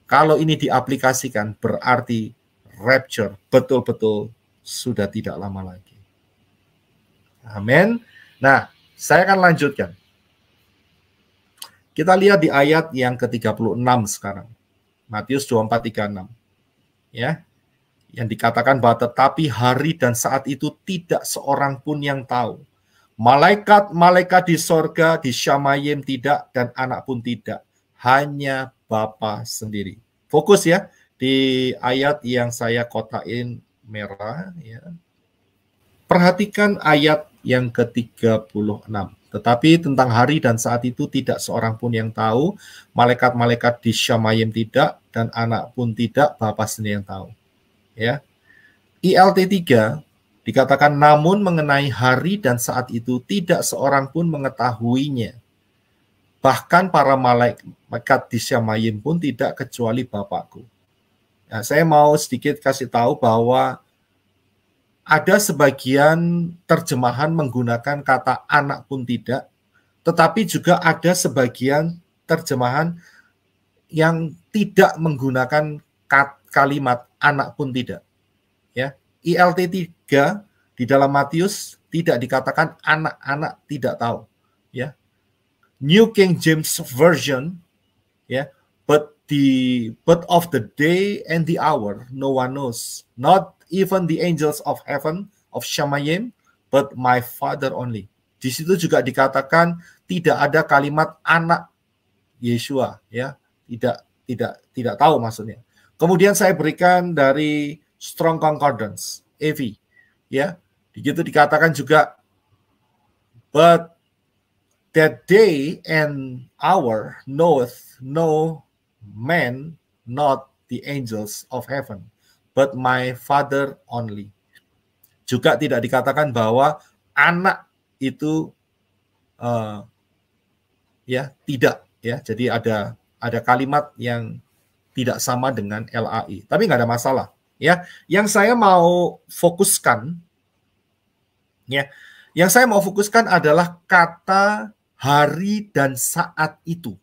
Kalau ini diaplikasikan berarti rapture betul-betul sudah tidak lama lagi. Amin. Nah, saya akan lanjutkan. Kita lihat di ayat yang ke-36 sekarang. Matius 24:36. Ya. Yang dikatakan bahwa tetapi hari dan saat itu tidak seorang pun yang tahu. Malaikat-malaikat di sorga, di Syamayim tidak, dan anak pun tidak. Hanya Bapa sendiri. Fokus ya di ayat yang saya kotakin merah. Ya. Perhatikan ayat yang ke-36. Tetapi tentang hari dan saat itu tidak seorang pun yang tahu. Malaikat-malaikat di Syamayim tidak, dan anak pun tidak, Bapa sendiri yang tahu. Ya. ILT 3 dikatakan namun mengenai hari dan saat itu tidak seorang pun mengetahuinya. Bahkan para malaikat di Syamayim pun tidak kecuali Bapakku. Nah, saya mau sedikit kasih tahu bahwa ada sebagian terjemahan menggunakan kata anak pun tidak, tetapi juga ada sebagian terjemahan yang tidak menggunakan kalimat anak pun tidak. Ya, ILT 3 di dalam Matius tidak dikatakan anak-anak tidak tahu, ya. New King James Version, ya, but of the day and the hour no one knows, not even the angels of heaven of Shamayim, but my Father only. Di situ juga dikatakan tidak ada kalimat anak Yeshua, ya, tidak tahu maksudnya. Kemudian saya berikan dari Strong Concordance, EV, ya. Begitu dikatakan juga, but that day and hour knoweth no man, not the angels of heaven, but my Father only. Juga tidak dikatakan bahwa anak itu ya tidak, ya. Jadi ada kalimat yang tidak sama dengan LAI, tapi nggak ada masalah. Ya, yang saya mau fokuskan, ya, yang saya mau fokuskan adalah kata hari dan saat itu.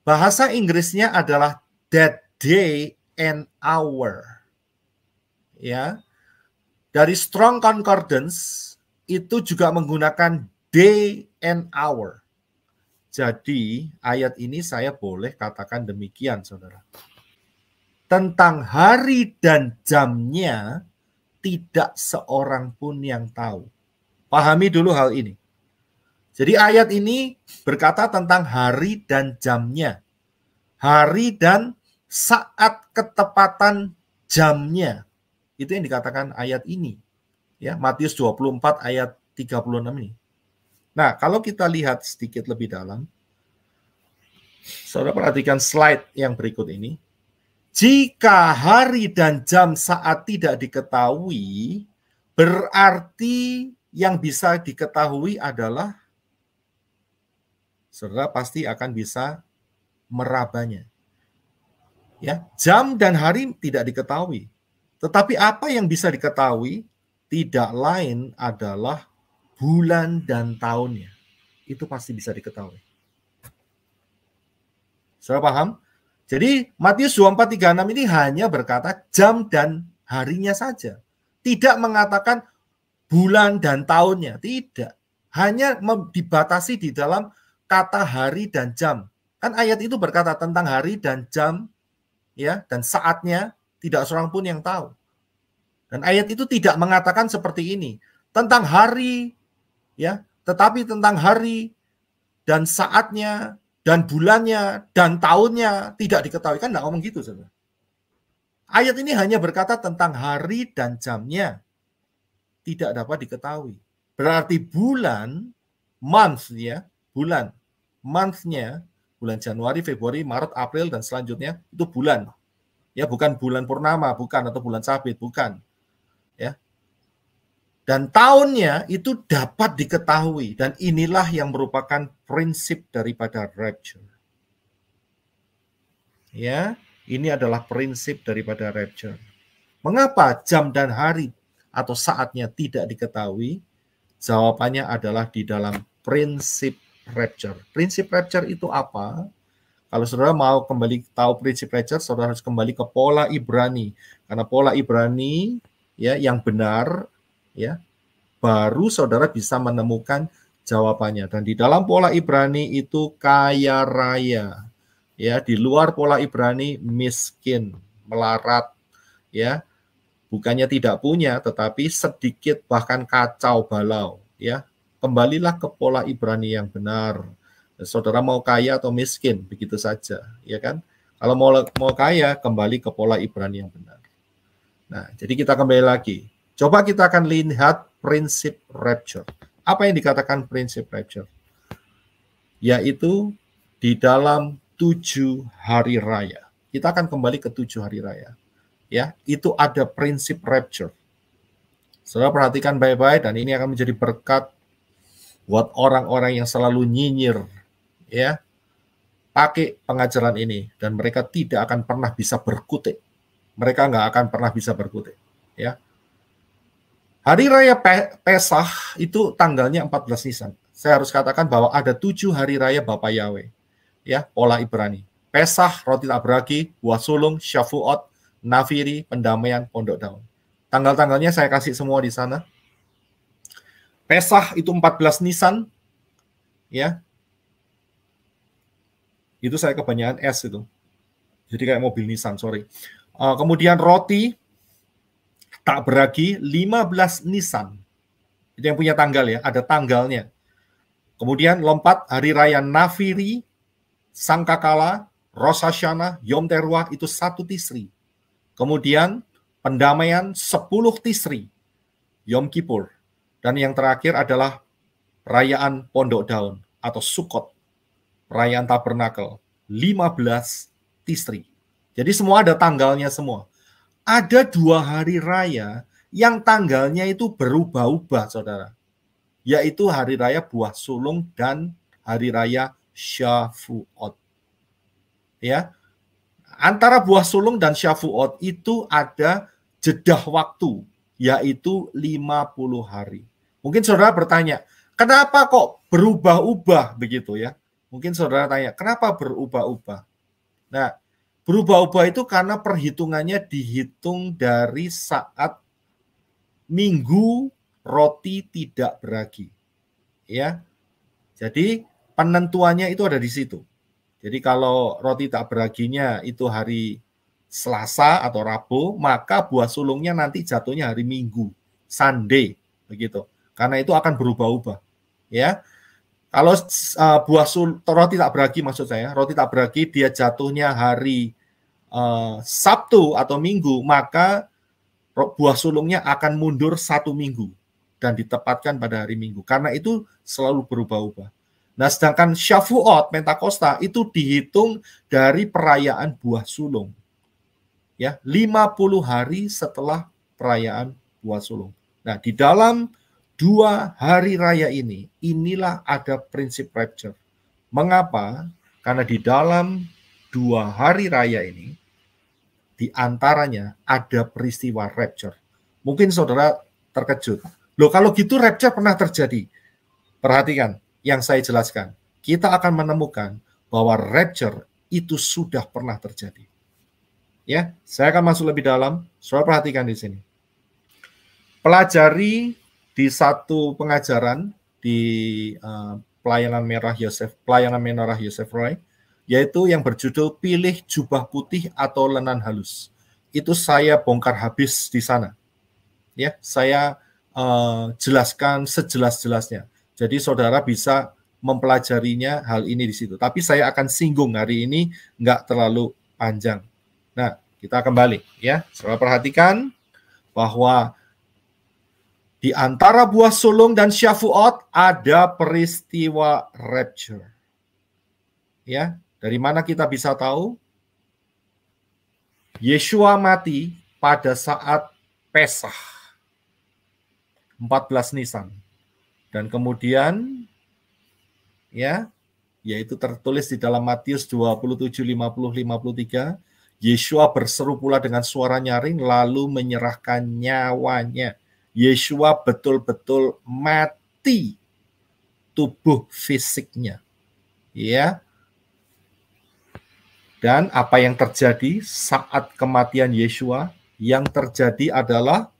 Bahasa Inggrisnya adalah that day and hour. Ya, dari Strong Concordance itu juga menggunakan day and hour. Jadi ayat ini saya boleh katakan demikian, saudara. Tentang hari dan jamnya tidak seorang pun yang tahu. Pahami dulu hal ini. Jadi ayat ini berkata tentang hari dan jamnya. hari dan saat ketepatan jamnya. Itu yang dikatakan ayat ini. Ya, Matius 24 ayat 36 ini. Nah, kalau kita lihat sedikit lebih dalam, saudara perhatikan slide yang berikut ini. Jika hari dan jam saat tidak diketahui, berarti yang bisa diketahui adalah saudara pasti akan bisa merabanya. Ya, jam dan hari tidak diketahui. Tetapi apa yang bisa diketahui tidak lain adalah bulan dan tahunnya. Itu pasti bisa diketahui. Saudara paham? Jadi Matius 24:36 ini hanya berkata jam dan harinya saja. Tidak mengatakan bulan dan tahunnya. Tidak. Hanya dibatasi di dalam kata hari dan jam. Kan ayat itu berkata tentang hari dan jam, ya, dan saatnya tidak seorang pun yang tahu. Dan ayat itu tidak mengatakan seperti ini. Tentang hari, ya, tetapi tentang hari dan saatnya dan bulannya dan tahunnya tidak diketahui. Kan enggak ngomong gitu, saudara. Ayat ini hanya berkata tentang hari dan jamnya tidak dapat diketahui. Berarti bulan, month ya, bulan, month-nya, bulan Januari, Februari, Maret, April, dan selanjutnya, itu bulan. Ya, bukan bulan purnama, bukan, atau bulan sabit, bukan. Ya. Dan tahunnya itu dapat diketahui. Dan inilah yang merupakan prinsip daripada rapture. Ya, ini adalah prinsip daripada rapture. Mengapa jam dan hari atau saatnya tidak diketahui? Jawabannya adalah di dalam prinsip rapture. Prinsip rapture itu apa? Kalau saudara mau kembali tahu prinsip rapture, saudara harus kembali ke pola Ibrani. Karena pola Ibrani ya yang benar ya baru saudara bisa menemukan jawabannya. Dan di dalam pola Ibrani itu kaya raya. Ya, di luar pola Ibrani miskin, melarat, ya. Bukannya tidak punya, tetapi sedikit bahkan kacau balau, ya. Kembalilah ke pola Ibrani yang benar. Saudara mau kaya atau miskin, begitu saja, ya kan? Kalau mau kaya, kembali ke pola Ibrani yang benar. Nah, jadi kita kembali lagi. Coba kita akan lihat prinsip rapture. Apa yang dikatakan prinsip rapture? Yaitu di dalam 7 hari raya. Kita akan kembali ke 7 hari raya. Ya, itu ada prinsip rapture. Saudara perhatikan baik-baik dan ini akan menjadi berkat buat orang-orang yang selalu nyinyir ya. Pakai pengajaran ini dan mereka tidak akan pernah bisa berkutik. Mereka nggak akan pernah bisa berkutik, ya. Hari Raya Pesah itu tanggalnya 14 Nisan. Saya harus katakan bahwa ada 7 hari raya Bapa Yahweh. Ya, pola Ibrani. Pesah, roti tak beragi, buah sulung, Syavuot, Nafiri, pendamaian, pondok daun. Tanggal-tanggalnya saya kasih semua di sana. Pesah itu 14 Nisan. Ya. Itu saya kebanyakan S itu. Jadi kayak mobil Nissan, sorry. Kemudian roti tak beragi 15 Nisan. Itu yang punya tanggal ya, ada tanggalnya. Kemudian lompat hari raya Nafiri, Sangkakala, Rosh Hashanah, Yom Teruah itu 1 Tisri. Kemudian pendamaian 10 Tisri, Yom Kippur. Dan yang terakhir adalah perayaan Pondok Daun atau Sukkot, perayaan Tabernakel, 15 Tisri. Jadi semua ada tanggalnya semua. Ada 2 hari raya yang tanggalnya itu berubah-ubah, saudara. Yaitu hari raya buah sulung dan hari raya Syavuot. Ya. Antara buah sulung dan Syavuot itu ada jedah waktu, yaitu 50 hari. Mungkin saudara bertanya, kenapa kok berubah-ubah begitu ya? Mungkin saudara tanya, kenapa berubah-ubah? Nah, berubah-ubah itu karena perhitungannya dihitung dari saat minggu roti tidak beragi. Ya. Jadi penentuannya itu ada di situ. Jadi kalau roti tak beraginya itu hari Selasa atau Rabu, maka buah sulungnya nanti jatuhnya hari Minggu, Sunday, begitu. Karena itu akan berubah-ubah. Ya. Kalau roti tak beragi maksud saya, roti tak beragi dia jatuhnya hari Sabtu atau Minggu, maka buah sulungnya akan mundur 1 minggu dan ditempatkan pada hari Minggu. Karena itu selalu berubah-ubah. Nah, sedangkan Shavuot, Pentakosta itu dihitung dari perayaan buah sulung. Ya, 50 hari setelah perayaan buah sulung. Nah, di dalam 2 hari raya ini, inilah ada prinsip rapture. Mengapa? Karena di dalam 2 hari raya ini, di antaranya ada peristiwa rapture. Mungkin saudara terkejut. Loh, kalau gitu rapture pernah terjadi. Perhatikan yang saya jelaskan. Kita akan menemukan bahwa rapture itu sudah pernah terjadi. Ya, saya akan masuk lebih dalam. Saudara perhatikan di sini. Pelajari di satu pengajaran di pelayanan merah Yosef Roy, yaitu yang berjudul Pilih Jubah Putih atau Lenan Halus. Itu saya bongkar habis di sana. Ya, saya jelaskan sejelas-jelasnya. Jadi saudara bisa mempelajarinya hal ini di situ. Tapi saya akan singgung hari ini, nggak terlalu panjang. Nah, kita kembali ya. Saudara perhatikan bahwa di antara buah sulung dan Shavuot ada peristiwa rapture. Ya, dari mana kita bisa tahu? Yeshua mati pada saat Pesah 14 Nisan. Dan kemudian ya, yaitu tertulis di dalam Matius 27, 50, 53, Yeshua berseru pula dengan suara nyaring lalu menyerahkan nyawanya. Yeshua betul-betul mati tubuh fisiknya. Ya. Dan apa yang terjadi saat kematian Yeshua? Yang terjadi adalah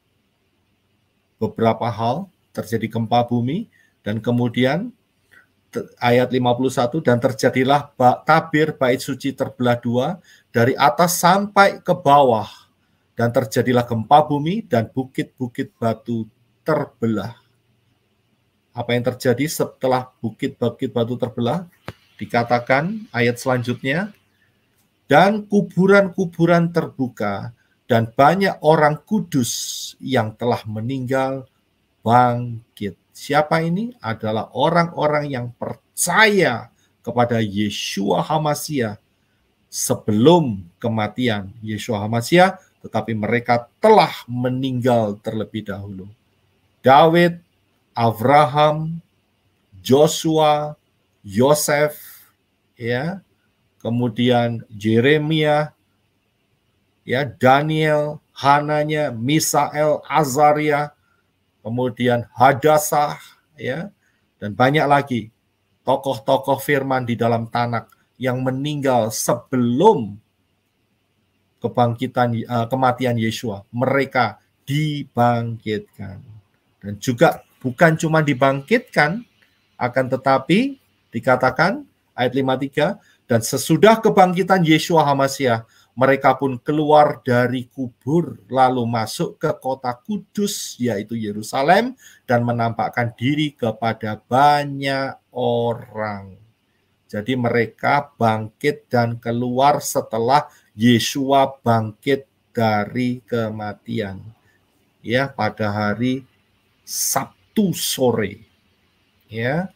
beberapa hal, terjadi gempa bumi, dan kemudian ayat 51, dan terjadilah tabir bait suci terbelah dua, dari atas sampai ke bawah, dan terjadilah gempa bumi, dan bukit-bukit batu terbelah. Apa yang terjadi setelah bukit-bukit batu terbelah? Dikatakan ayat selanjutnya, dan kuburan-kuburan terbuka, dan banyak orang kudus yang telah meninggal bangkit. Siapa ini? Adalah orang-orang yang percaya kepada Yeshua HaMashiach sebelum kematian Yeshua HaMashiach, tetapi mereka telah meninggal terlebih dahulu. Daud, Abraham, Joshua, Yosef, ya, kemudian Yeremia, ya, Daniel, Hananya, Misael, Azaria, kemudian Hadassah, ya, dan banyak lagi tokoh-tokoh firman di dalam Tanakh yang meninggal sebelum kematian Yeshua. Mereka dibangkitkan. Dan juga bukan cuma dibangkitkan, akan tetapi dikatakan ayat 53, dan sesudah kebangkitan Yeshua HaMashiach, mereka pun keluar dari kubur, lalu masuk ke kota kudus, yaitu Yerusalem, dan menampakkan diri kepada banyak orang. Jadi mereka bangkit dan keluar setelah Yeshua bangkit dari kematian. Ya, pada hari Sabtu sore. Ya.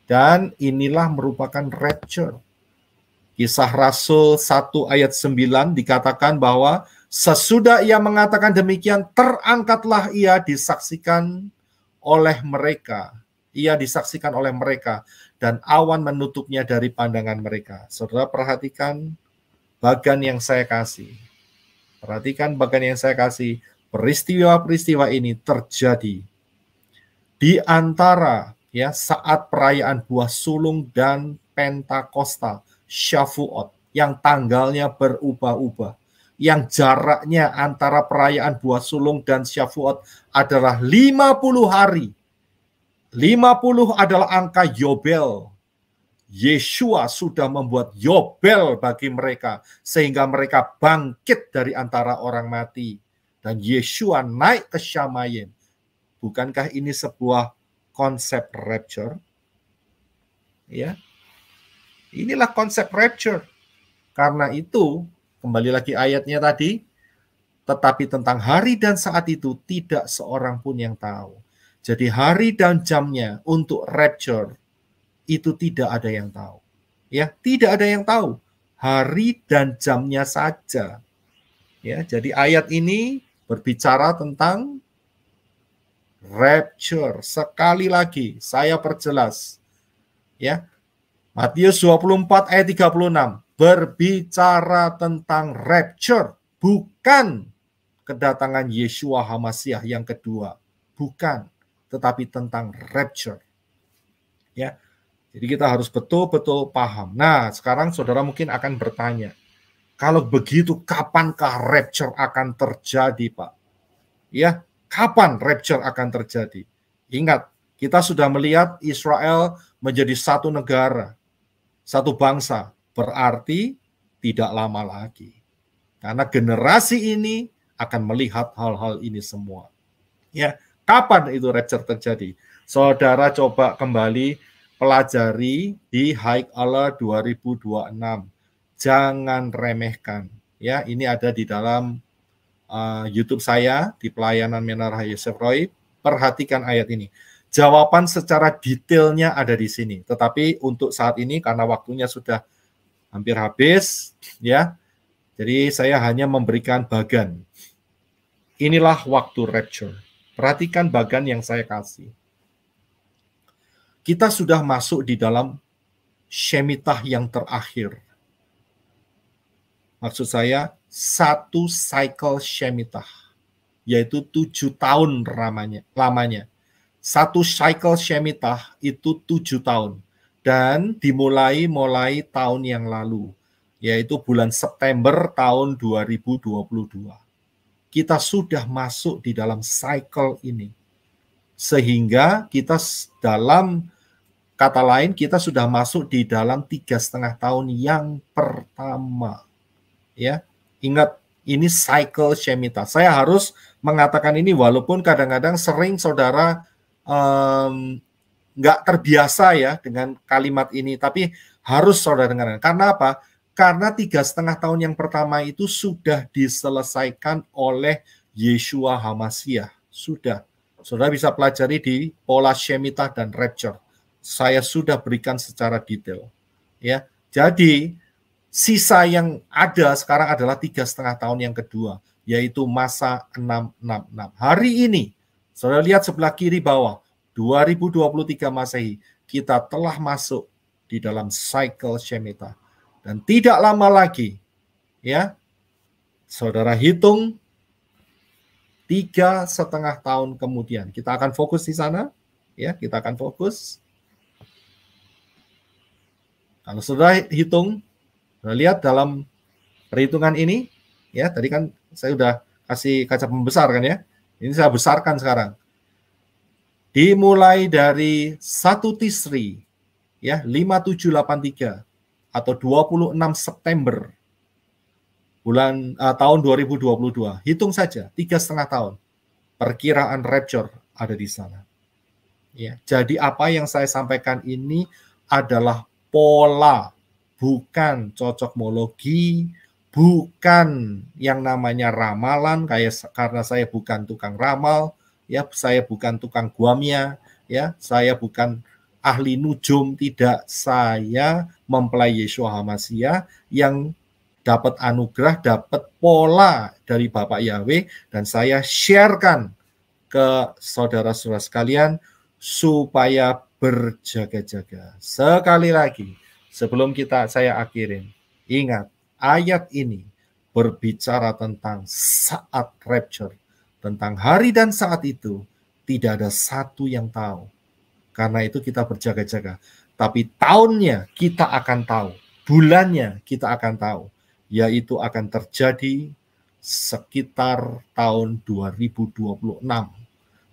Dan inilah merupakan rapture. Kisah Rasul 1 ayat 9 dikatakan bahwa sesudah ia mengatakan demikian, terangkatlah ia disaksikan oleh mereka. Ia disaksikan oleh mereka dan awan menutupnya dari pandangan mereka. Saudara perhatikan bagian yang saya kasih. Perhatikan bagian yang saya kasih. Peristiwa-peristiwa ini terjadi di antara ya saat perayaan buah sulung dan Pentakosta, Shavuot, yang tanggalnya berubah-ubah, yang jaraknya antara perayaan buah sulung dan Shavuot adalah 50 hari. 50 adalah angka Yobel. Yeshua sudah membuat Yobel bagi mereka, sehingga mereka bangkit dari antara orang mati. Dan Yeshua naik ke Shamayim. Bukankah ini sebuah konsep rapture? Ya, inilah konsep rapture. Karena itu, kembali lagi ayatnya tadi, tetapi tentang hari dan saat itu tidak seorang pun yang tahu. Jadi hari dan jamnya untuk rapture itu tidak ada yang tahu. Ya, tidak ada yang tahu. Hari dan jamnya saja. Ya, jadi ayat ini berbicara tentang rapture. Sekali lagi saya perjelas. Ya. Matius 24 ayat 36 berbicara tentang rapture, bukan kedatangan Yeshua HaMasyiah yang kedua, bukan, tetapi tentang rapture. Ya. Jadi kita harus betul-betul paham. Nah, sekarang saudara mungkin akan bertanya, kalau begitu kapankah rapture akan terjadi, Pak? Ya, kapan rapture akan terjadi? Ingat, kita sudah melihat Israel menjadi satu negara, satu bangsa, berarti tidak lama lagi. Karena generasi ini akan melihat hal-hal ini semua. Ya, kapan itu rapture terjadi? Saudara coba kembali pelajari di Haik Allah 2026. Jangan remehkan. Ya, ini ada di dalam YouTube saya di pelayanan Menara Yosef Roy. Perhatikan ayat ini. Jawaban secara detailnya ada di sini. Tetapi untuk saat ini karena waktunya sudah hampir habis, ya. Jadi saya hanya memberikan bagan. Inilah waktu rapture. Perhatikan bagan yang saya kasih. Kita sudah masuk di dalam Shemitah yang terakhir. Maksud saya, satu cycle Shemitah, yaitu 7 tahun lamanya. Satu cycle Shemitah itu 7 tahun. Dan dimulai tahun yang lalu, yaitu bulan September tahun 2022. Kita sudah masuk di dalam cycle ini. Sehingga kita dalam kata lain, kita sudah masuk di dalam 3,5 tahun yang pertama. Ya, ingat, ini cycle Shemitah. Saya harus mengatakan ini walaupun kadang-kadang sering saudara nggak terbiasa ya dengan kalimat ini, tapi harus saudara dengarkan. Karena apa? Karena 3,5 tahun yang pertama itu sudah diselesaikan oleh Yeshua HaMasyiah. Sudah. Saudara bisa pelajari di pola Shemitah dan Rapture. Saya sudah berikan secara detail. Ya, jadi sisa yang ada sekarang adalah 3,5 tahun yang kedua, yaitu masa 666. Hari ini, saudara lihat sebelah kiri bawah, 2023 Masehi, kita telah masuk di dalam cycle Shemitah. Dan tidak lama lagi, ya, saudara hitung 3,5 tahun kemudian. Kita akan fokus di sana, ya, kita akan fokus. Kalau saudara hitung, lihat dalam perhitungan ini, ya tadi kan saya udah kasih kaca pembesar kan ya. Ini saya besarkan sekarang. Dimulai dari 1 Tisri, ya 5783 atau 26 September tahun 2022. Hitung saja 3,5 tahun. Perkiraan rapture ada di sana. Ya, jadi apa yang saya sampaikan ini adalah pola, bukan cocokmologi, bukan yang namanya ramalan, karena saya bukan tukang ramal, ya, saya bukan tukang guamia, ya, saya bukan ahli nujum, tidak, saya mempelai Yeshua HaMasyiah yang dapat anugerah, dapat pola dari Bapak Yahweh, dan saya sharekan ke saudara-saudara sekalian supaya berjaga-jaga. Sekali lagi, sebelum saya akhirin, ingat, ayat ini berbicara tentang saat rapture, tentang hari dan saat itu, tidak ada satu yang tahu. Karena itu kita berjaga-jaga. Tapi tahunnya kita akan tahu, bulannya kita akan tahu, yaitu akan terjadi sekitar tahun 2026.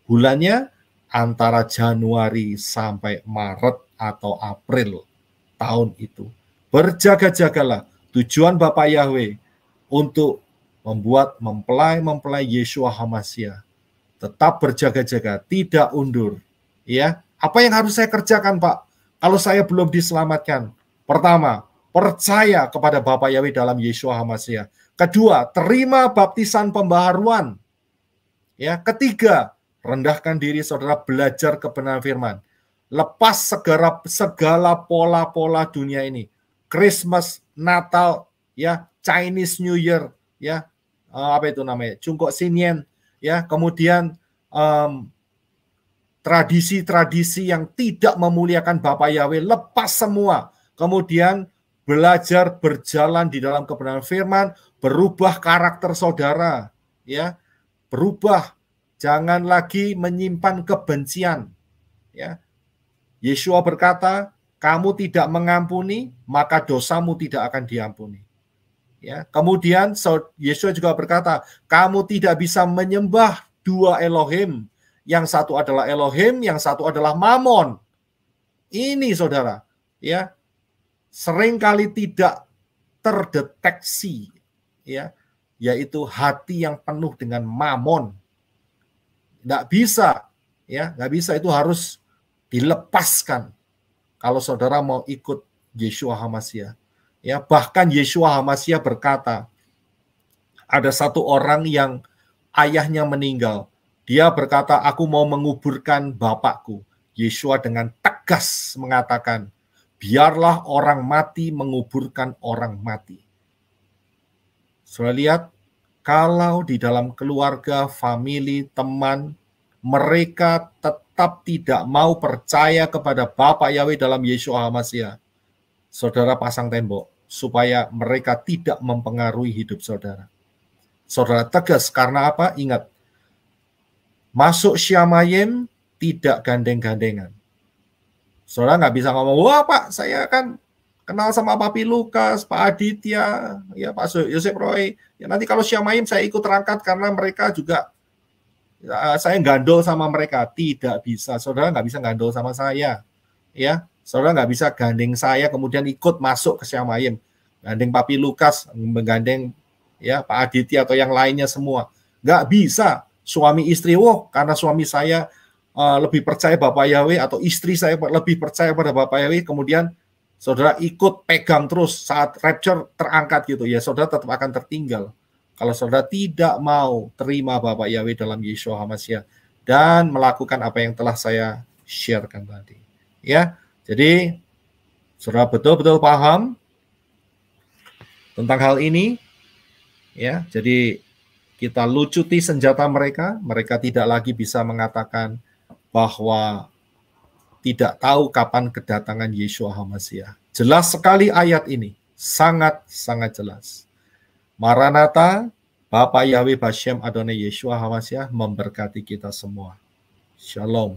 Bulannya antara Januari sampai Maret atau April tahun itu. Berjaga-jagalah. Tujuan Bapak Yahweh untuk membuat mempelai Yeshua HaMasyiah. Tetap berjaga-jaga, tidak undur. Ya, apa yang harus saya kerjakan, Pak? kalau saya belum diselamatkan? Pertama, percaya kepada Bapa Yahweh dalam Yeshua HaMashiach. Kedua, terima baptisan pembaharuan. Ya, ketiga, rendahkan diri saudara, belajar kebenaran firman. Lepas segala pola-pola dunia ini. Christmas, Natal, ya, Chinese New Year, ya, apa itu namanya? Cungkok Sinien, ya, kemudian tradisi-tradisi yang tidak memuliakan Bapa Yahweh, lepas semua. Kemudian belajar berjalan di dalam kebenaran firman, berubah karakter saudara, ya. Berubah, jangan lagi menyimpan kebencian, ya. Yeshua berkata, kamu tidak mengampuni, maka dosamu tidak akan diampuni. Ya, kemudian Yeshua juga berkata, kamu tidak bisa menyembah dua Elohim. Yang satu adalah Elohim, yang satu adalah Mamon. Ini saudara, ya, seringkali tidak terdeteksi, ya, yaitu hati yang penuh dengan Mamon. Nggak bisa, ya, nggak bisa, itu harus dilepaskan kalau saudara mau ikut Yeshua HaMashiach. Ya, bahkan Yeshua HaMashiach berkata, ada satu orang yang ayahnya meninggal. Dia berkata, aku mau menguburkan bapakku. Yeshua dengan tegas mengatakan, biarlah orang mati menguburkan orang mati. Saudara lihat, kalau di dalam keluarga, famili, teman, mereka tetap tidak mau percaya kepada Bapa Yahweh dalam Yeshua HaMashiach, saudara pasang tembok supaya mereka tidak mempengaruhi hidup saudara. Saudara tegas, karena apa? Ingat, masuk Syamayim tidak gandeng-gandengan. Saudara nggak bisa ngomong, wah Pak, saya kan kenal sama Papi Lukas, Pak Aditya, ya Pak Yosef Roy. Ya nanti kalau Syamayim saya ikut terangkat karena mereka juga, saya gandol sama mereka. Tidak bisa, saudara nggak bisa gandol sama saya. Ya, saudara nggak bisa gandeng saya kemudian ikut masuk ke Syamayim. Gandeng Papi Lukas, menggandeng ya Pak Aditya atau yang lainnya semua. Nggak bisa. Suami istri, karena suami saya lebih percaya Bapak Yahweh atau istri saya lebih percaya pada Bapak Yahweh, kemudian saudara ikut pegang terus saat rapture terangkat gitu, ya saudara tetap akan tertinggal. Kalau saudara tidak mau terima Bapak Yahweh dalam Yeshua HaMashiach dan melakukan apa yang telah saya sharekan tadi. Ya, jadi saudara betul-betul paham tentang hal ini. Ya, jadi kita lucuti senjata mereka, mereka tidak lagi bisa mengatakan bahwa tidak tahu kapan kedatangan Yeshua HaMashiach. Jelas sekali ayat ini, sangat-sangat jelas. Maranatha, Bapa Yahweh Bashem Adonai Yeshua HaMashiach memberkati kita semua. Shalom.